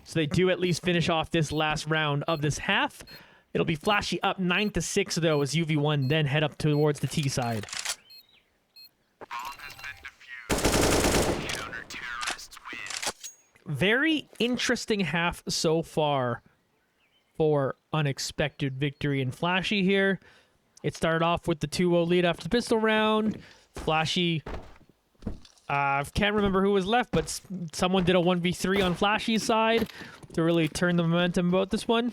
S2: So they do at least finish off this last round of this half. It'll be Flashy up 9-6 though as UV1 then head up towards the T side. Very interesting half so far for Unexpected Victory and Flashy here. It started off with the 2-0 lead after the pistol round. Flashy, I can't remember who was left, but someone did a 1v3 on Flashy's side. to really turn the momentum about this one.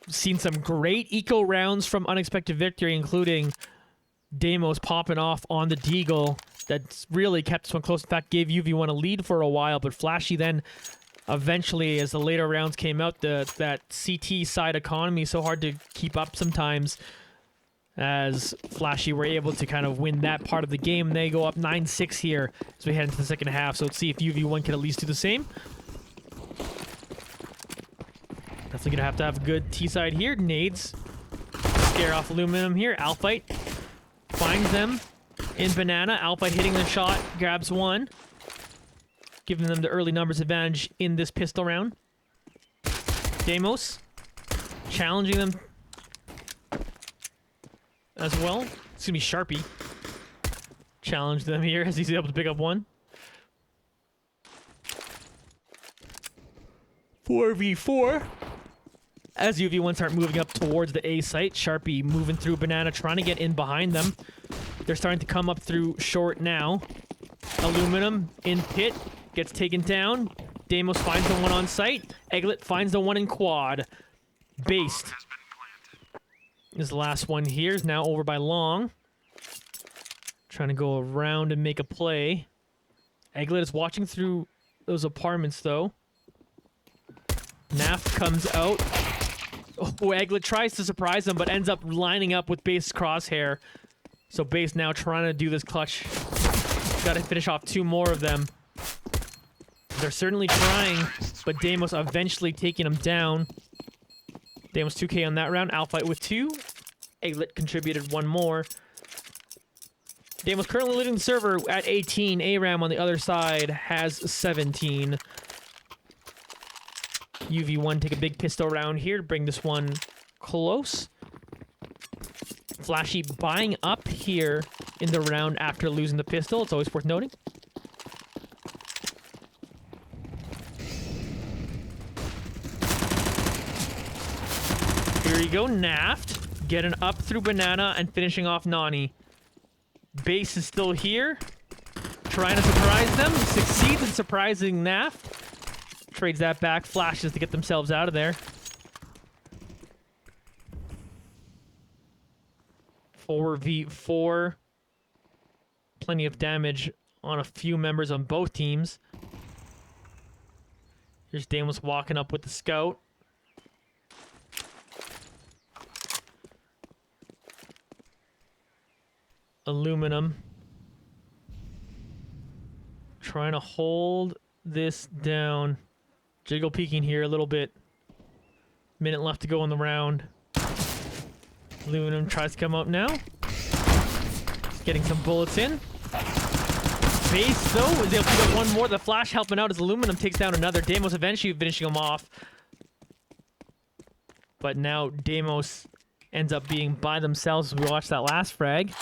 S2: Seen some great eco rounds from Unexpected Victory, including Deimos popping off on the Deagle. That's really kept this one close. In fact, gave UV1 a lead for a while, but Flashy then eventually, as the later rounds came out, that CT side economy is so hard to keep up sometimes, as Flashy were able to kind of win that part of the game. They go up 9-6 here as we head into the second half, so let's see if UV1 can at least do the same. Definitely gonna have to have a good T-side here. Nades scare off Aluminum here. Alphite finds them in Banana. Alphite hitting the shot, grabs one, giving them the early numbers advantage in this pistol round. Deimos challenging them as well. It's gonna be Sharpie. Challenge them here as he's able to pick up one. 4v4. As UV1 start moving up towards the A site, Sharpie moving through Banana, trying to get in behind them. They're starting to come up through short now. Aluminum in pit, gets taken down. Deimos finds the one on site. Egglet finds the one in quad. Based is the last one here. Is now over by Long. Trying to go around and make a play. Egglet is watching through those apartments though. Naf comes out. Oh, Egglet tries to surprise him, but ends up lining up with Base's crosshair. So Base now trying to do this clutch. Got to finish off two more of them. They're certainly trying, but Deimos eventually taking him down. Deimos 2k on that round. Alphite with 2. Egglet contributed one more. Deimos currently leading the server at 18. ARAM on the other side has 17. UV1 take a big pistol round here to bring this one close. Flashy buying up here in the round after losing the pistol. It's always worth noting. Here you go, Naft. Getting up through Banana and finishing off Nani. Base is still here. Trying to surprise them. Succeeds in surprising Naft. Trades that back, flashes to get themselves out of there. 4v4. Plenty of damage on a few members on both teams. Here's Deimos walking up with the scout. Aluminum. Trying to hold this down. Jiggle peeking here a little bit. Minute left to go in the round. Aluminum tries to come out now. Getting some bullets in. Base, though, is able to get one more. The flash helping out as Aluminum takes down another. Deimos eventually finishing him off. But now Deimos ends up being by themselves as we watch that last frag.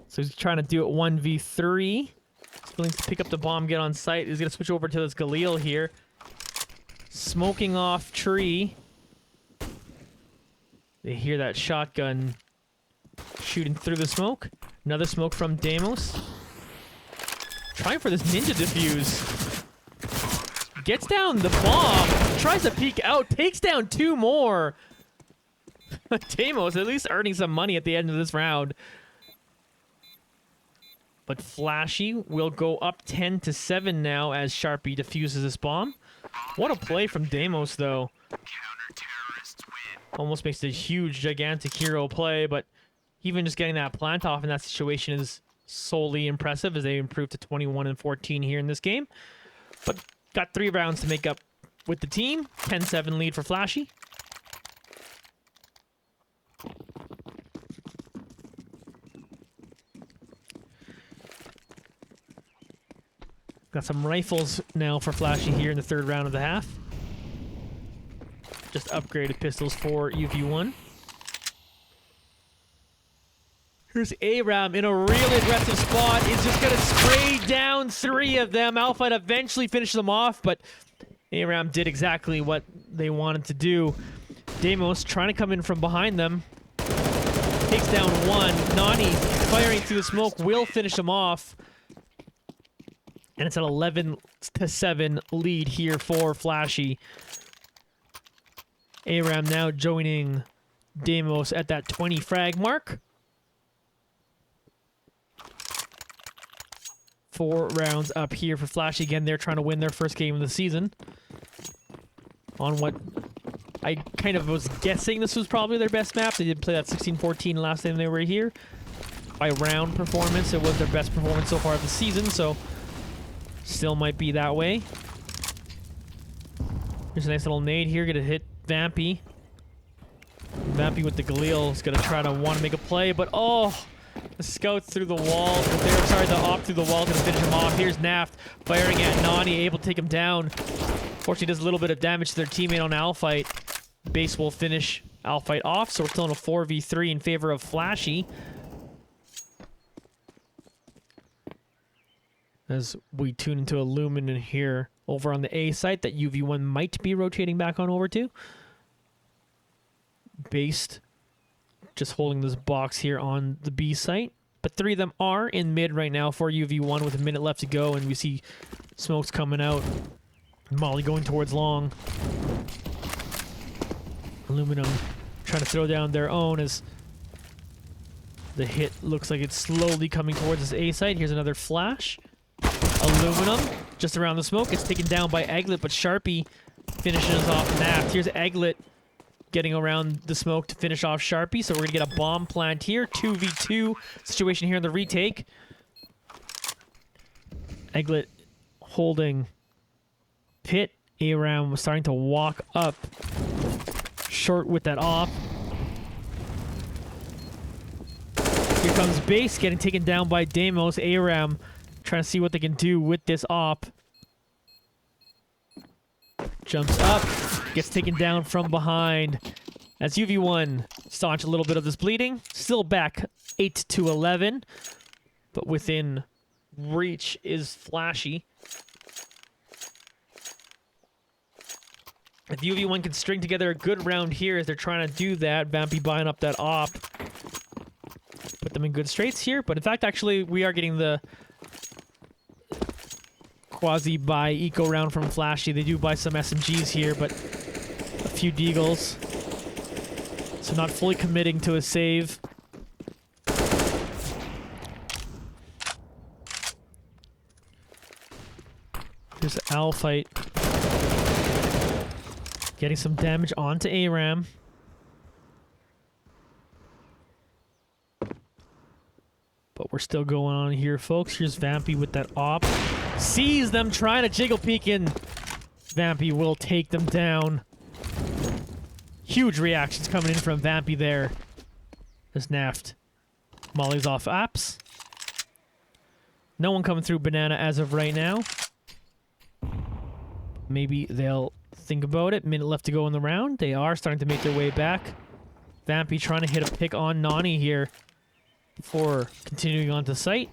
S2: So he's trying to do it 1v3. He's willing to pick up the bomb, get on site. He's going to switch over to this Galil here. Smoking off tree. They hear that shotgun shooting through the smoke. Another smoke from Deimos. Trying for this ninja defuse. Gets down the bomb. Tries to peek out. Takes down two more. Deimos at least earning some money at the end of this round. But Flashy will go up 10-7 now as Sharpie defuses this bomb. What a play from Deimos, though. Almost makes a huge, gigantic hero play, but even just getting that plant off in that situation is solely impressive as they improve to 21-14 here in this game. But got 3 rounds to make up with the team. 10-7 lead for Flashy. Got some rifles now for Flashy here in the 3rd round of the half. Just upgraded pistols for UV1. Here's ARAM in a really aggressive spot. He's just going to spray down 3 of them. Alphite eventually finishes them off, but ARAM did exactly what they wanted to do. Deimos trying to come in from behind them. Takes down 1. Nani firing through the smoke will finish him off. And it's an 11-7 lead here for Flashy. Aram now joining Deimos at that 20 frag mark. 4 rounds up here for Flashy. Again, they're trying to win their first game of the season. On what I kind of was guessing this was probably their best map. They did play that 16-14 last time they were here. By round performance, it was their best performance so far of the season, so still might be that way. Here's a nice little nade here, gonna hit Vampy. Vampy with the Galil is gonna try to want to make a play, but oh, the scout through the wall. Sorry, the op through the wall, gonna finish him off. Here's Naft firing at Nani, able to take him down. Fortunately, does a little bit of damage to their teammate on Alfight. Base will finish Alfight off, so we're still in a 4v3 in favor of Flashy. As we tune into Illumin here over on the A site that UV1 might be rotating back on over to. Based just holding this box here on the B site. But 3 of them are in mid right now for UV1 with a minute left to go, and we see smokes coming out. Molly going towards long. Aluminum trying to throw down their own as the hit looks like it's slowly coming towards this A site. Here's another flash. Aluminum just around the smoke. It's taken down by Egglet, but Sharpie finishes off Naft. Here's Egglet getting around the smoke to finish off Sharpie. So we're going to get a bomb plant here. 2v2 situation here in the retake. Egglet holding Pit. Aram was starting to walk up short with that off. Here comes Base getting taken down by Deimos. Aram trying to see what they can do with this op. Jumps up, gets taken down from behind. As UV1 staunch a little bit of this bleeding. Still back 8-11, but within reach is Flashy. If UV1 can string together a good round here as they're trying to do that, Vampy buying up that op. Put them in good straits here, but in fact, actually, we are getting the quasi-buy eco round from Flashy. They do buy some SMGs here, but a few deagles. So not fully committing to a save. Here's Alfight. Getting some damage onto Aram. But we're still going on here, folks. Here's Vampy with that op. Sees them trying to jiggle peek in. Vampy will take them down. Huge reactions coming in from Vampy there. There's Naft. Molly's off apps. No one coming through Banana as of right now. Maybe they'll think about it. Minute left to go in the round. They are starting to make their way back. Vampy trying to hit a pick on Nani here before continuing on to site.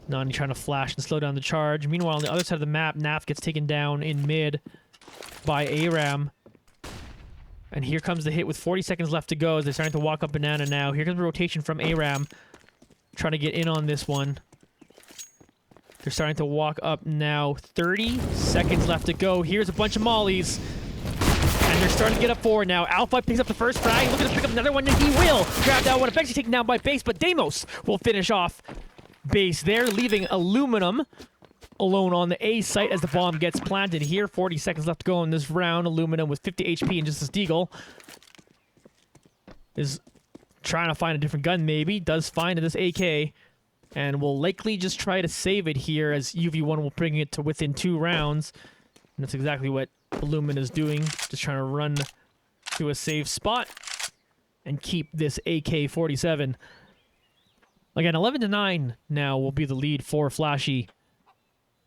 S2: Nani trying to flash and slow down the charge. Meanwhile, on the other side of the map, Naf gets taken down in mid by Aram. And here comes the hit with 40 seconds left to go as they're starting to walk up Banana now. Here comes the rotation from Aram. Trying to get in on this one. They're starting to walk up now. 30 seconds left to go. Here's a bunch of mollies. And they're starting to get up forward now. Alpha picks up the first frag. Looking to pick up another one, and he will grab that one. Eventually taken down by Base, but Deimos will finish off Base there, leaving Aluminum alone on the A site as the bomb gets planted here. 40 seconds left to go in this round. Aluminum with 50 HP and just a Deagle is trying to find a different gun maybe. Does find this AK and will likely just try to save it here as UV1 will bring it to within 2 rounds. And that's exactly what Illumin is doing. Just trying to run to a safe spot and keep this AK-47. Again, 11-9 now will be the lead for Flashy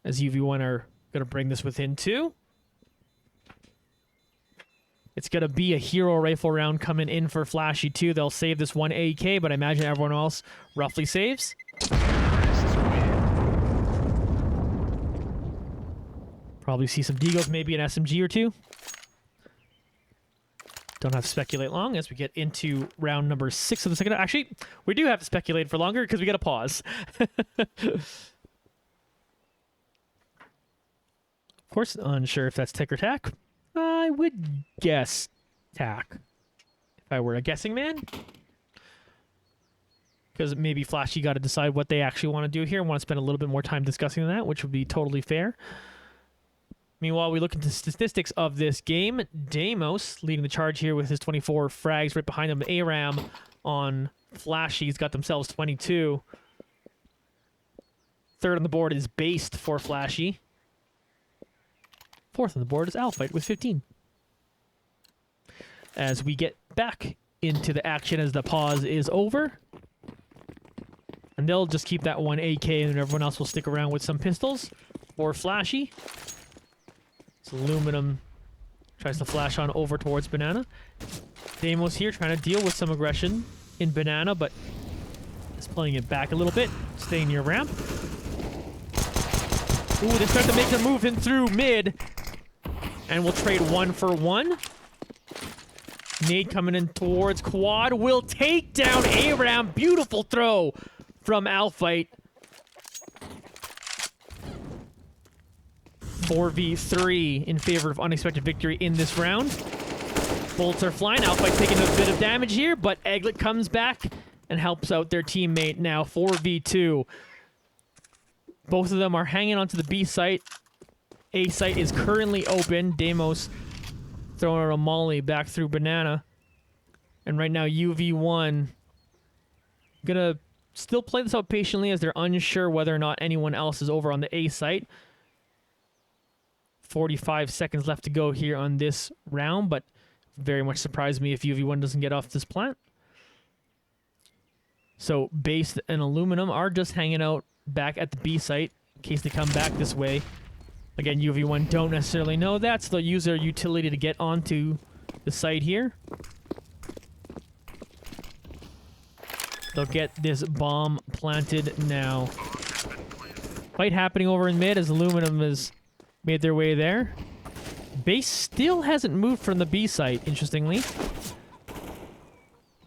S2: as UV1 are going to bring this within 2. It's going to be a hero rifle round coming in for Flashy too. They'll save this one AK, but I imagine everyone else roughly saves. Probably see some Deagles, maybe an SMG or 2. Don't have to speculate long as we get into round number 6 of the second. Actually, we do have to speculate for longer because we got to pause. course, unsure if that's tick or tack. I would guess tack. If I were a guessing man. Because maybe Flashy got to decide what they actually want to do here. Want to spend a little bit more time discussing that, which would be totally fair. Meanwhile, we look into statistics of this game. Deimos leading the charge here with his 24 frags. Right behind him, ARAM on Flashy's got themselves 22. Third on the board is Based for Flashy. Fourth on the board is Alfight with 15. As we get back into the action as the pause is over. And they'll just keep that one AK and everyone else will stick around with some pistols for Flashy. So Aluminum tries to flash on over towards Banana. Deimos here trying to deal with some aggression in Banana, but is playing it back a little bit, staying near ramp. Ooh, they start to make their move in through mid. And we'll trade 1 for 1. Nade coming in towards Quad. Will take down ARAM. Beautiful throw from Alfight. 4v3 in favor of Unexpected Victory in this round. Bullets are flying. Alfight taking a bit of damage here, but Egglet comes back and helps out their teammate now. 4v2. Both of them are hanging onto the B site. A site is currently open. Deimos throwing a molly back through Banana. And right now, UV1 gonna still play this out patiently as they're unsure whether or not anyone else is over on the A site. 45 seconds left to go here on this round, but very much surprised me if UV1 doesn't get off this plant. So Based and Aluminum are just hanging out back at the B site in case they come back this way. Again, UV1 don't necessarily know that, so they'll use their utility to get onto the site here. They'll get this bomb planted now. Fight happening over in mid as Aluminum has made their way there. Base still hasn't moved from the B site, interestingly.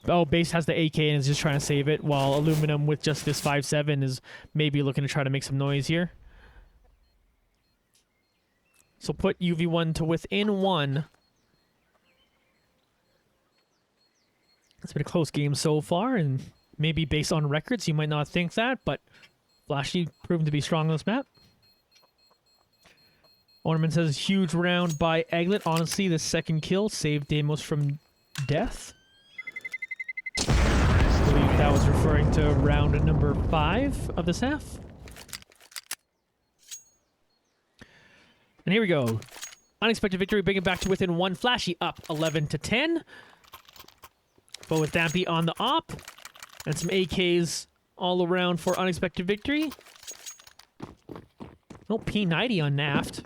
S2: Oh, Base has the AK and is just trying to save it, while Aluminum with just this 5-7 is maybe looking to try to make some noise here. So put UV1 to within 1. It's been a close game so far, and maybe based on records, you might not think that, but Flashy proven to be strong on this map. Ornament says, huge round by Egglet. Honestly, the second kill saved Deimos from death. I believe that was referring to round number 5 of this half. And here we go. Unexpected Victory, bringing it back to within 1. Flashy up 11-10. But with Dampy on the op. And some AKs all around for Unexpected Victory. No P90 on Naft.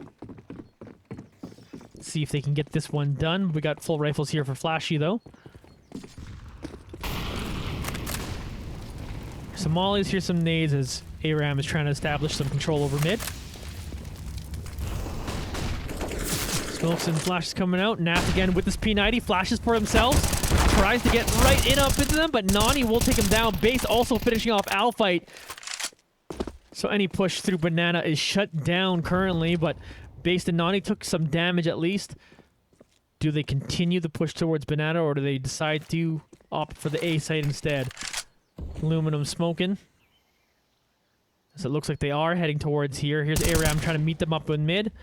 S2: Let's see if they can get this one done. We got full rifles here for Flashy, though. Some mollies, here's some nades as ARAM is trying to establish some control over mid. Smokes and flashes coming out. Naft again with this P90. Flashes for themselves. Tries to get right in up into them, but Nani will take him down. Base also finishing off Alfight. So any push through Banana is shut down currently, but Base and Nani took some damage at least. Do they continue the push towards Banana, or do they decide to opt for the A site instead? Aluminum smoking. So it looks like they are heading towards here. Here's ARAM trying to meet them up in mid.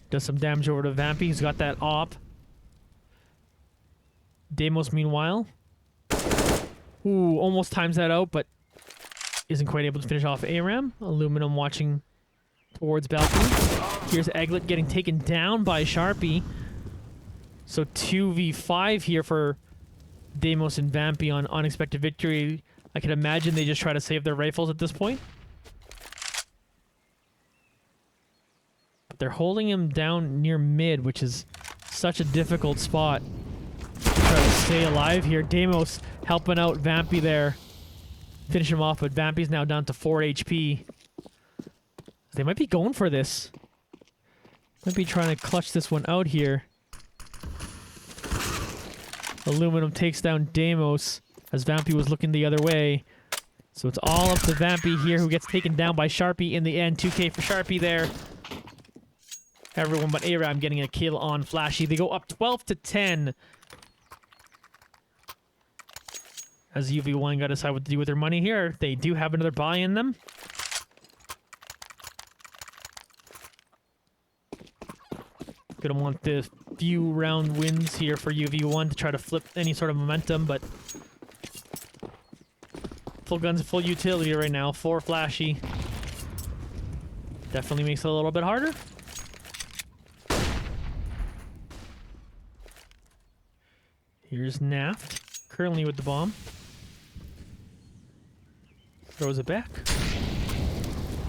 S2: Does some damage over to Vampy. He's got that op. Deimos, meanwhile. Ooh, almost times that out, but isn't quite able to finish off ARAM. Aluminum watching towards balcony. Here's Egglet getting taken down by Sharpie. So 2v5 here for Deimos and Vampy on Unexpected Victory. I can imagine they just try to save their rifles at this point. But they're holding him down near mid, which is such a difficult spot to try to stay alive here. Deimos helping out Vampy there. Finish him off, but Vampy's now down to 4 HP. They might be going for this. Might be trying to clutch this one out here. Aluminum takes down Deimos as Vampy was looking the other way. So it's all up to Vampy here, who gets taken down by Sharpie in the end. 2K for Sharpie there. Everyone but Aram getting a kill on Flashy. They go up 12-10. As UV1 got to decide what to do with their money here. They do have another buy in them. Gonna want the few round wins here for UV1 to try to flip any sort of momentum, but full guns, full utility right now for Flashy. Definitely makes it a little bit harder. Here's Naft, currently with the bomb. Throws it back.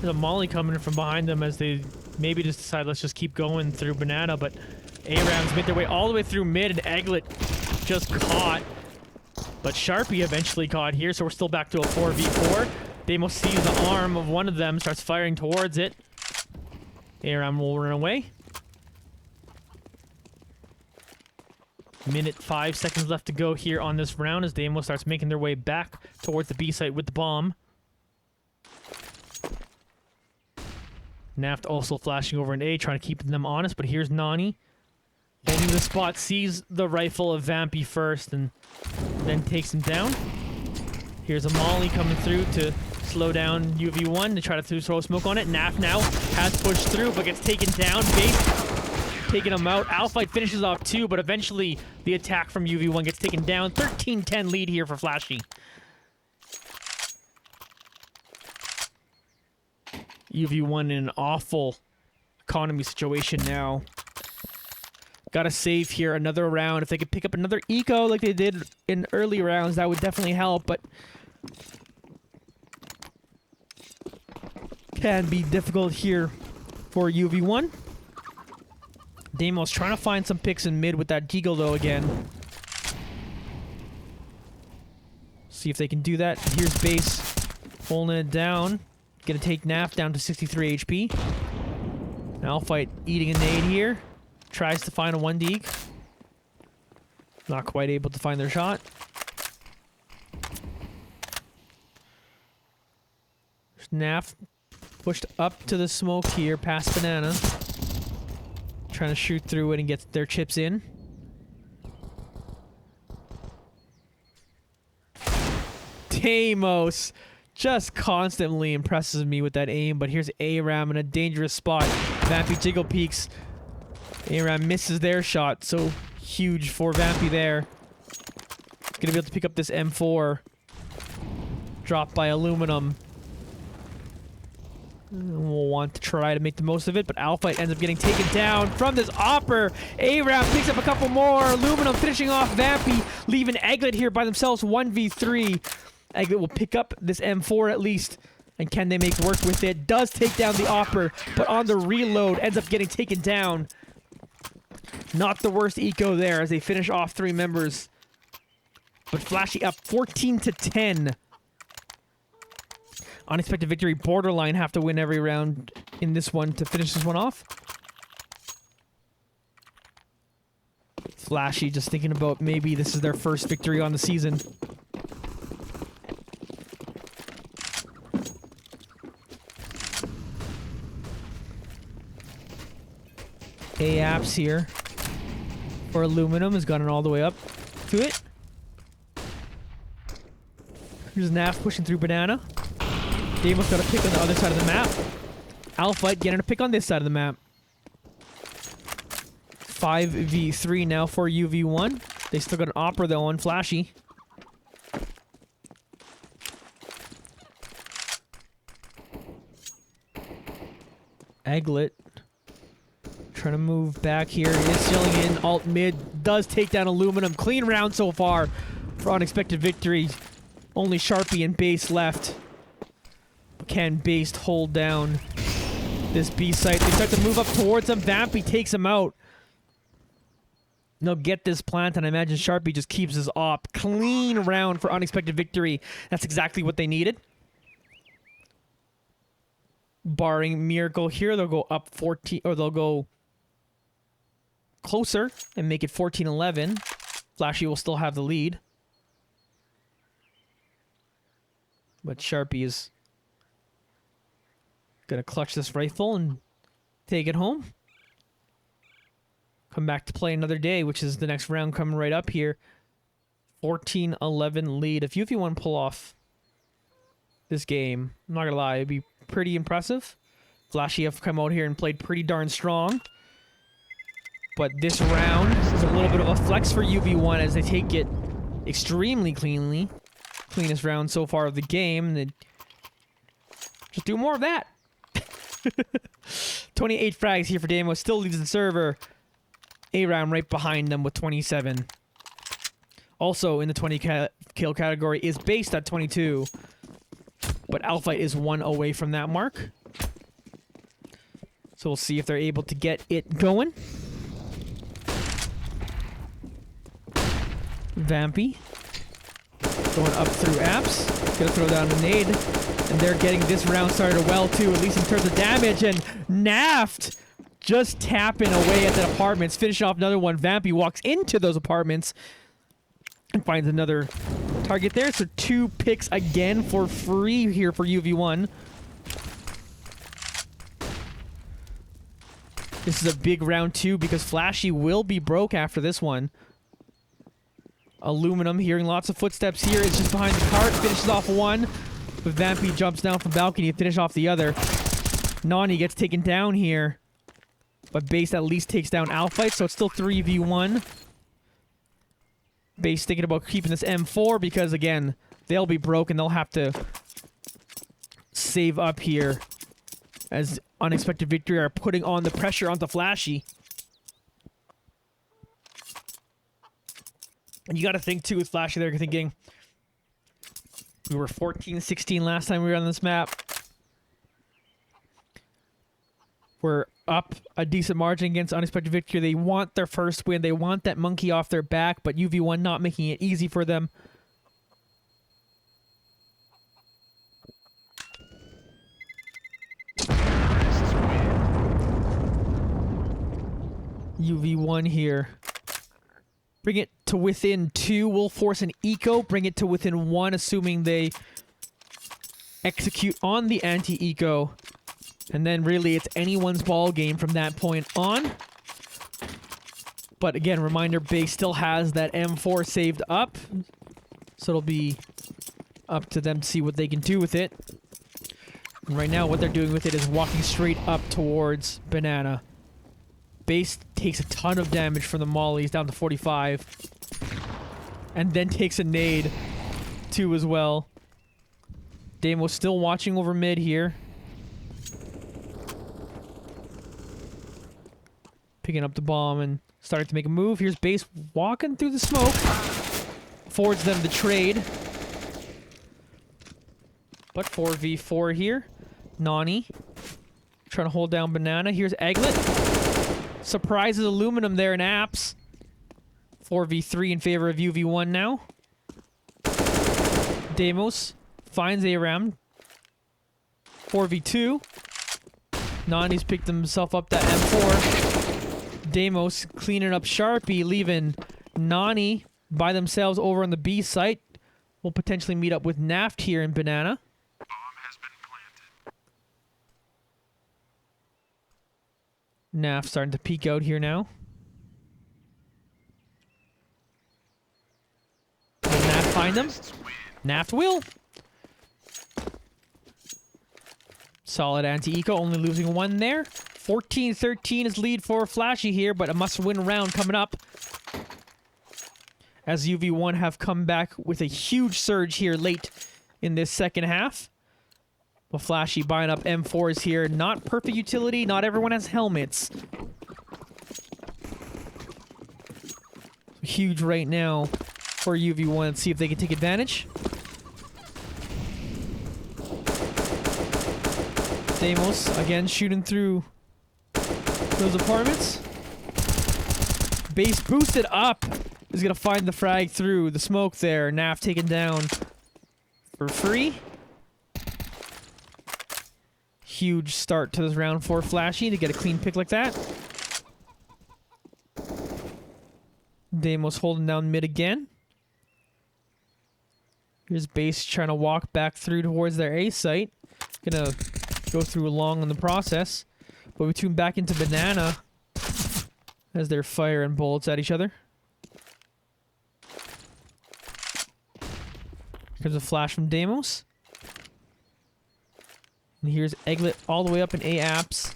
S2: There's a molly coming from behind them as they maybe just decide let's just keep going through Banana, but ARAMs made their way all the way through mid and Egglet just caught. But Sharpie eventually caught here, so we're still back to a 4v4. Damos sees the arm of one of them, starts firing towards it. ARAM will run away. Minute 5 seconds left to go here on this round as Damos starts making their way back towards the B site with the bomb. Naft also flashing over an A, trying to keep them honest, but here's Nani. Getting to the spot, sees the rifle of Vampy first, and then takes him down. Here's a molly coming through to slow down UV1 to try to throw smoke on it. Naft now has pushed through, but gets taken down. Base taking him out. Alphite finishes off 2, but eventually the attack from UV1 gets taken down. 13-10 lead here for Flashy. UV1 in an awful economy situation now. Gotta save here another round. If they could pick up another eco like they did in early rounds, that would definitely help, but can be difficult here for UV1. Damos trying to find some picks in mid with that Deagle though again. See if they can do that. Here's Base holding it down. Gonna take Naft down to 63 HP. Alphite eating a nade here. Tries to find a 1-deek. Not quite able to find their shot. Naft pushed up to the smoke here past Banana. Trying to shoot through it and get their chips in. Damos just constantly impresses me with that aim, but here's ARAM in a dangerous spot. Vampy jiggle peeks. ARAM misses their shot, so huge for Vampy there. Gonna be able to pick up this M4. Dropped by Aluminum. We'll want to try to make the most of it, but Alphite ends up getting taken down from this Opper. ARAM picks up a couple more. Aluminum finishing off Vampy, leaving Egglet here by themselves 1v3. Egglet will pick up this M4 at least. And can they make work with it? Does take down the Opper, but on the reload ends up getting taken down. Not the worst eco there as they finish off 3 members. But Flashy up 14-10. Unexpected victory. Borderline have to win every round in this one to finish this one off. Flashy just thinking about maybe this is their first victory on the season. A-Apps here for Aluminum has gotten all the way up to it. Here's Naft pushing through Banana. Damos got a pick on the other side of the map. Alphite getting a pick on this side of the map. 5v3 now for UV1. They still got an Opera though on Flashy. Egglet trying to move back here. He is sealing in. Alt mid does take down Aluminum. Clean round so far for Unexpected Victory. Only Sharpie and Base left. Can Base hold down this B site? They start to move up towards him. Vampy takes him out. They'll get this plant, and I imagine Sharpie just keeps his op. Clean round for Unexpected Victory. That's exactly what they needed. Barring Miracle here, they'll go up 14, or they'll go closer and make it 14-11. Flashy will still have the lead. But Sharpie is gonna clutch this rifle and take it home. come back to play another day, which is the next round coming right up here. 14-11 lead. If UV1 pull off this game, I'm not gonna lie, it'd be pretty impressive. Flashy have come out here and played pretty darn strong. But this round is a little bit of a flex for UV1 as they take it extremely cleanly. Cleanest round so far of the game. They just do more of that. 28 frags here for Damo. Still leads the server. A-Round right behind them with 27. Also in the 20 kill category is based at 22. But Alpha is 1 away from that mark. So we'll see if they're able to get it going. Vampy. Going up through apps. Gonna throw down a nade. And they're getting this round started well too, at least in terms of damage. And Naft just tapping away at the apartments. Finish off another one. Vampy walks into those apartments and finds another target there. So 2 picks again for free here for UV1. This is a big round 2 because Flashy will be broke after this one. Aluminum hearing lots of footsteps here. It's just behind the cart. Finishes off one. But Vampy jumps down from balcony to finish off the other. Nani gets taken down here. But Base at least takes down Alphite, so it's still 3v1. Base thinking about keeping this M4 because, again, they'll be broke and they'll have to save up here as Unexpected Victory are putting on the pressure onto Flashy. And you got to think, too, with Flashy, they're thinking, we were 14-16 last time we were on this map. We're up a decent margin against Unexpected Victory. They want their first win. They want that monkey off their back, but UV1 not making it easy for them. UV1 here. Bring it to within 2. We'll force an eco. Bring it to within 1, assuming they execute on the anti-eco. And then really it's anyone's ball game from that point on. But again, reminder, Base still has that M4 saved up. So it'll be up to them to see what they can do with it. And right now what they're doing with it is walking straight up towards Banana. Base takes a ton of damage from the mollies down to 45. And then takes a nade too as well. Damo's still watching over mid here. Picking up the bomb and starting to make a move. Here's Base walking through the smoke. Forwards them the trade. But 4v4 here. Nani trying to hold down Banana. Here's Egglet. Surprises Aluminum there in apps. 4v3 in favor of UV1 now. Damos finds A-Ram. 4v2. Nani's picked himself up that M4. Damos cleaning up Sharpie, leaving Nani by themselves over on the B site. We'll potentially meet up with Naft here in Banana. Naft starting to peek out here now. Will Naft find them? Naft will. Solid anti-eco, only losing 1 there. 14-13 is lead for Flashy here, but a must-win round coming up. As UV1 have come back with a huge surge here late in this second half. Well, Flashy buying up M4s here. Not perfect utility. Not everyone has helmets. Huge right now for UV1. Let's see if they can take advantage. Damos, again, shooting through those apartments. Base boosted up. Is going to find the frag through the smoke there. Naft taken down for free. Huge start to this round for Flashy to get a clean pick like that. Damos holding down mid again. Here's Base trying to walk back through towards their A site. Gonna go through long in the process. But we tune back into Banana. as they're firing bullets at each other. Here's a flash from Deimos. And here's Egglet all the way up in A-Apps.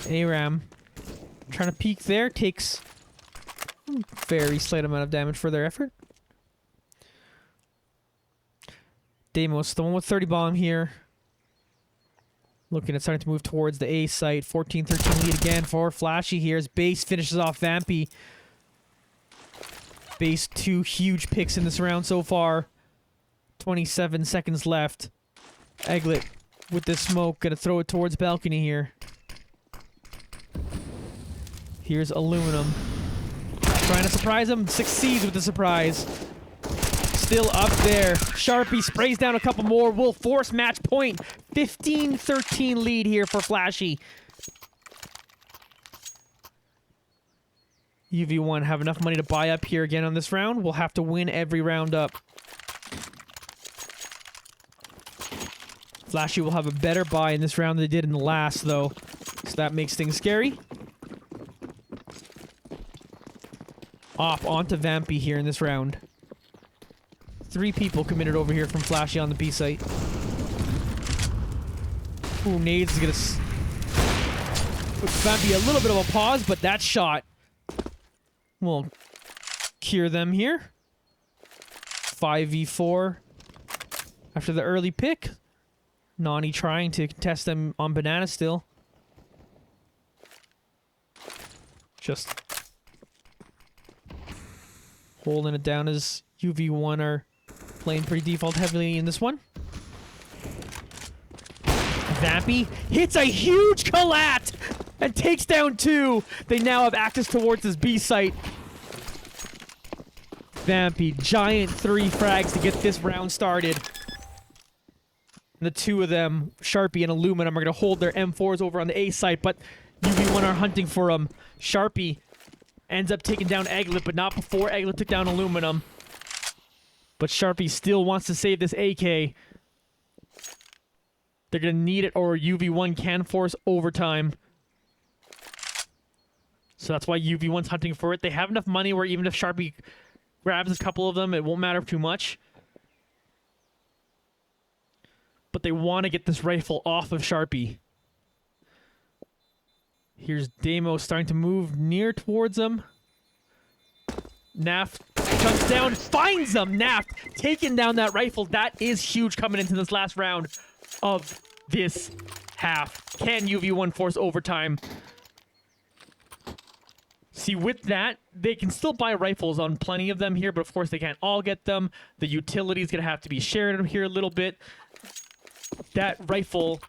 S2: ARAM trying to peek there, takes a very slight amount of damage for their effort. Deimos, the one with 30 bomb here. Looking at starting to move towards the A site. 14-13 lead again for Flashy here as Base finishes off Vampy. Base 2 huge picks in this round so far. 27 seconds left. Egglet with the smoke, gonna throw it towards balcony here. Here's Aluminum. Trying to surprise him, succeeds with the surprise. Still up there. Sharpie sprays down a couple more, will force match point. 15-13 lead here for Flashy. UV1 have enough money to buy up here again on this round. We'll have to win every round up. Flashy will have a better buy in this round than they did in the last, though. So that makes things scary. Off onto Vampy here in this round. 3 people committed over here from Flashy on the B site. Ooh, Nades is gonna put Vampy a little bit of a pause, but that shot will cure them here. 5v4 after the early pick. Nani trying to contest them on Banana still. Just holding it down as UV1 are playing pretty default heavily in this one. Vampy hits a huge collat and takes down 2. They now have access towards this B site. Vampy, giant 3 frags to get this round started. And the 2 of them, Sharpie and Aluminum, are going to hold their M4s over on the A site, but UV1 are hunting for them. Sharpie ends up taking down Egglet, but not before Egglet took down Aluminum. But Sharpie still wants to save this AK. They're going to need it, or UV1 can force overtime. So that's why UV1's hunting for it. They have enough money where even if Sharpie grabs a couple of them, it won't matter too much. But they want to get this rifle off of Sharpie. Here's Deimos starting to move near towards them. Naft jumps down, finds them. Naft taking down that rifle. That is huge coming into this last round of this half. Can UV1 force overtime? See, with that, they can still buy rifles on plenty of them here, but of course they can't all get them. The utility is going to have to be shared here a little bit. That rifle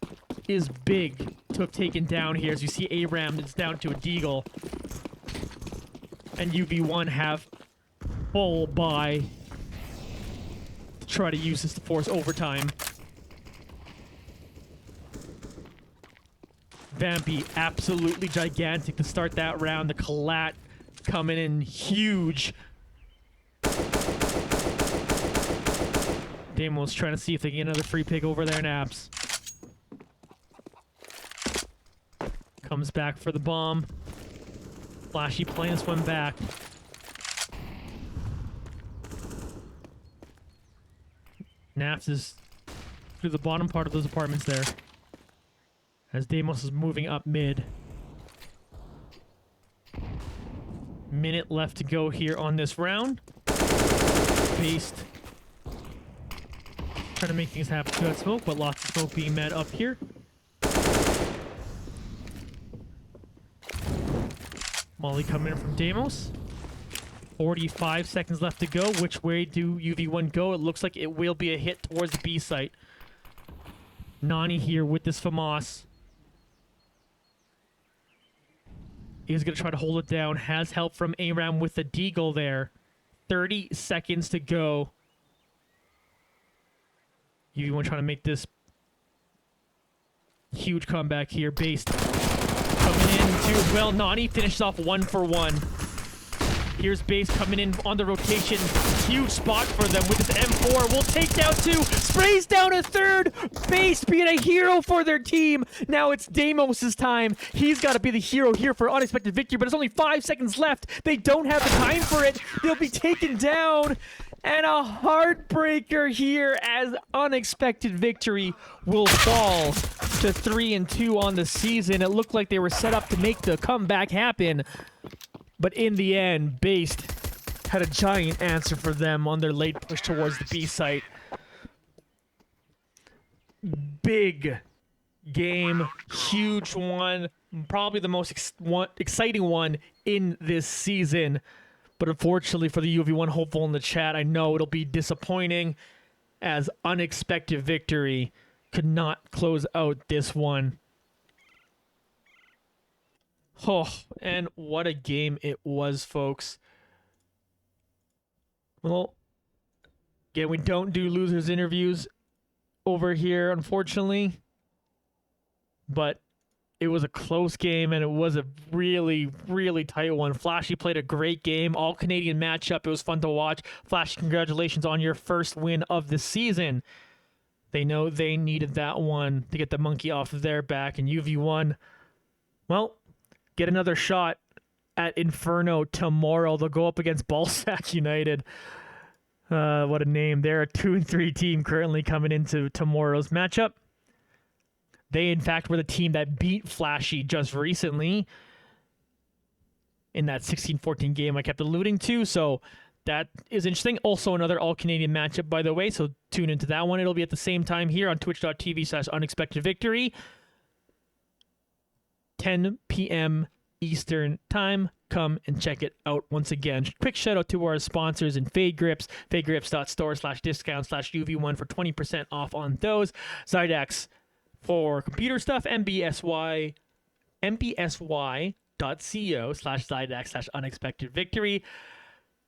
S2: is big to have taken down here. As you see, ARAM is down to a Deagle. And UV1 have full buy to try to use this to force overtime. Vampy, absolutely gigantic to start that round. The collat coming in huge. Deimos trying to see if they can get another free pick over there in Apps. Comes back for the bomb. Flashy playing this one back. Naps is through the bottom part of those apartments there. As Deimos is moving up mid. Minute left to go here on this round. Based. Trying to make things happen to that smoke, but lots of smoke being met up here. Molly coming in from Deimos. 45 seconds left to go. Which way do UV1 go? It looks like it will be a hit towards the B site. Nani here with this FAMAS. Is going to try to hold it down. Has help from ARAM with the Deagle there. 30 seconds to go. UV1 trying to make this huge comeback here. Based coming in too. Well, Nani finishes off 1 for 1. Here's Base coming in on the rotation. Huge spot for them with this M4. Will take down 2. Sprays down a 3rd. Base being a hero for their team. Now it's Deimos' time. He's got to be the hero here for unexpected victory, but it's only 5 seconds left. They don't have the time for it. They'll be taken down. And a heartbreaker here as unexpected victory will fall to 3-2 on the season. It looked like they were set up to make the comeback happen. But in the end, Based had a giant answer for them on their late push towards the B site. Big game, huge one, probably the most exciting one in this season. But unfortunately for the UV1 hopeful in the chat, I know it'll be disappointing as unexpected victory could not close out this one. Oh, and what a game it was, folks. Well, again, we don't do losers interviews over here, unfortunately. But it was a close game, and it was a really, really tight one. Flashy played a great game. All-Canadian matchup. It was fun to watch. Flashy, congratulations on your first win of the season. They know they needed that one to get the monkey off of their back, and UV1, well, get another shot at Inferno tomorrow. They'll go up against Ballsack United. What a name. They're a 2-3 team currently coming into tomorrow's matchup. They, in fact, were the team that beat Flashy just recently in that 16-14 game I kept alluding to. So that is interesting. Also another all-Canadian matchup, by the way. So tune into that one. It'll be at the same time here on twitch.tv/unexpectedvictory. 10 p.m. Eastern time. Come and check it out once again. Quick shout out to our sponsors in Fade Grips. FadeGrips.store/discount/UV1 for 20% off on those. Zydax for computer stuff, mbsy.co/Zydax/unexpected-victory.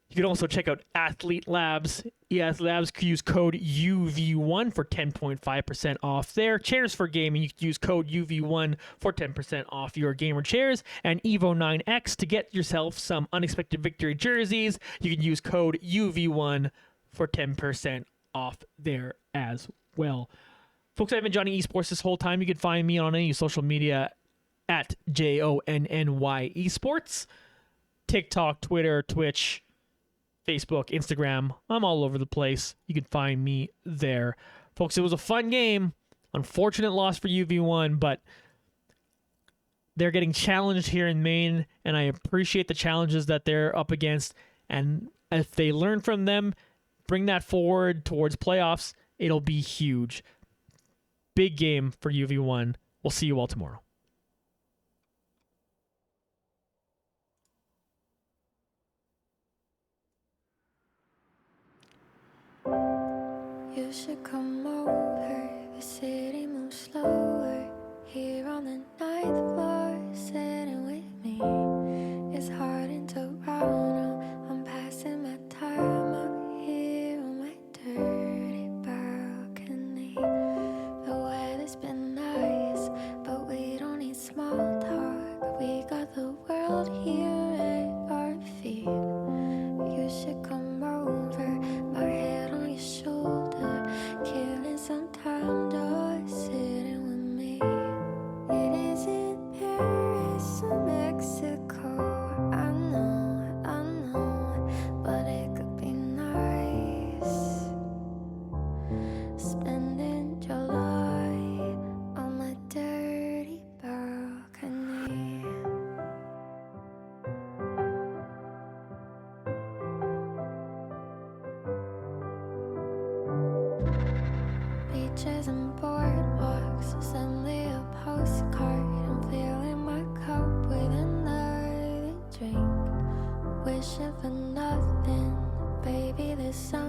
S2: You can also check out Athlete Labs. ES Labs, use code UV1 for 10.5% off there. Chairs for Gaming, you can use code UV1 for 10% off your gamer chairs. And Evo9X, to get yourself some Unexpected Victory jerseys, you can use code UV1 for 10% off there as well. Folks, I've been Johnny Esports this whole time. You can find me on any social media at JONNY Esports. TikTok, Twitter, Twitch, Facebook, Instagram. I'm all over the place. You can find me there. Folks, it was a fun game. Unfortunate loss for UV1, but they're getting challenged here in Maine, and I appreciate the challenges that they're up against. And if they learn from them, bring that forward towards playoffs, it'll be huge. Big game for UV1. We'll see you all tomorrow.
S1: You should come over. The city moves slower. Here on the 9th floor, sitting with me. It's hard in Toronto. I'm passing my time up here on my dirty balcony. The weather's been nice, but we don't need small talk. We got the world here at our feet. You should come over. My head on your shoulder, killing some time just sitting with me. It isn't Paris or Mexico. I know, but it could be nice. Spending July on my dirty balcony. Beaches and boardwalks, assembly a postcard. I'm filling my cup with another drink. Wishing for nothing, baby, this summer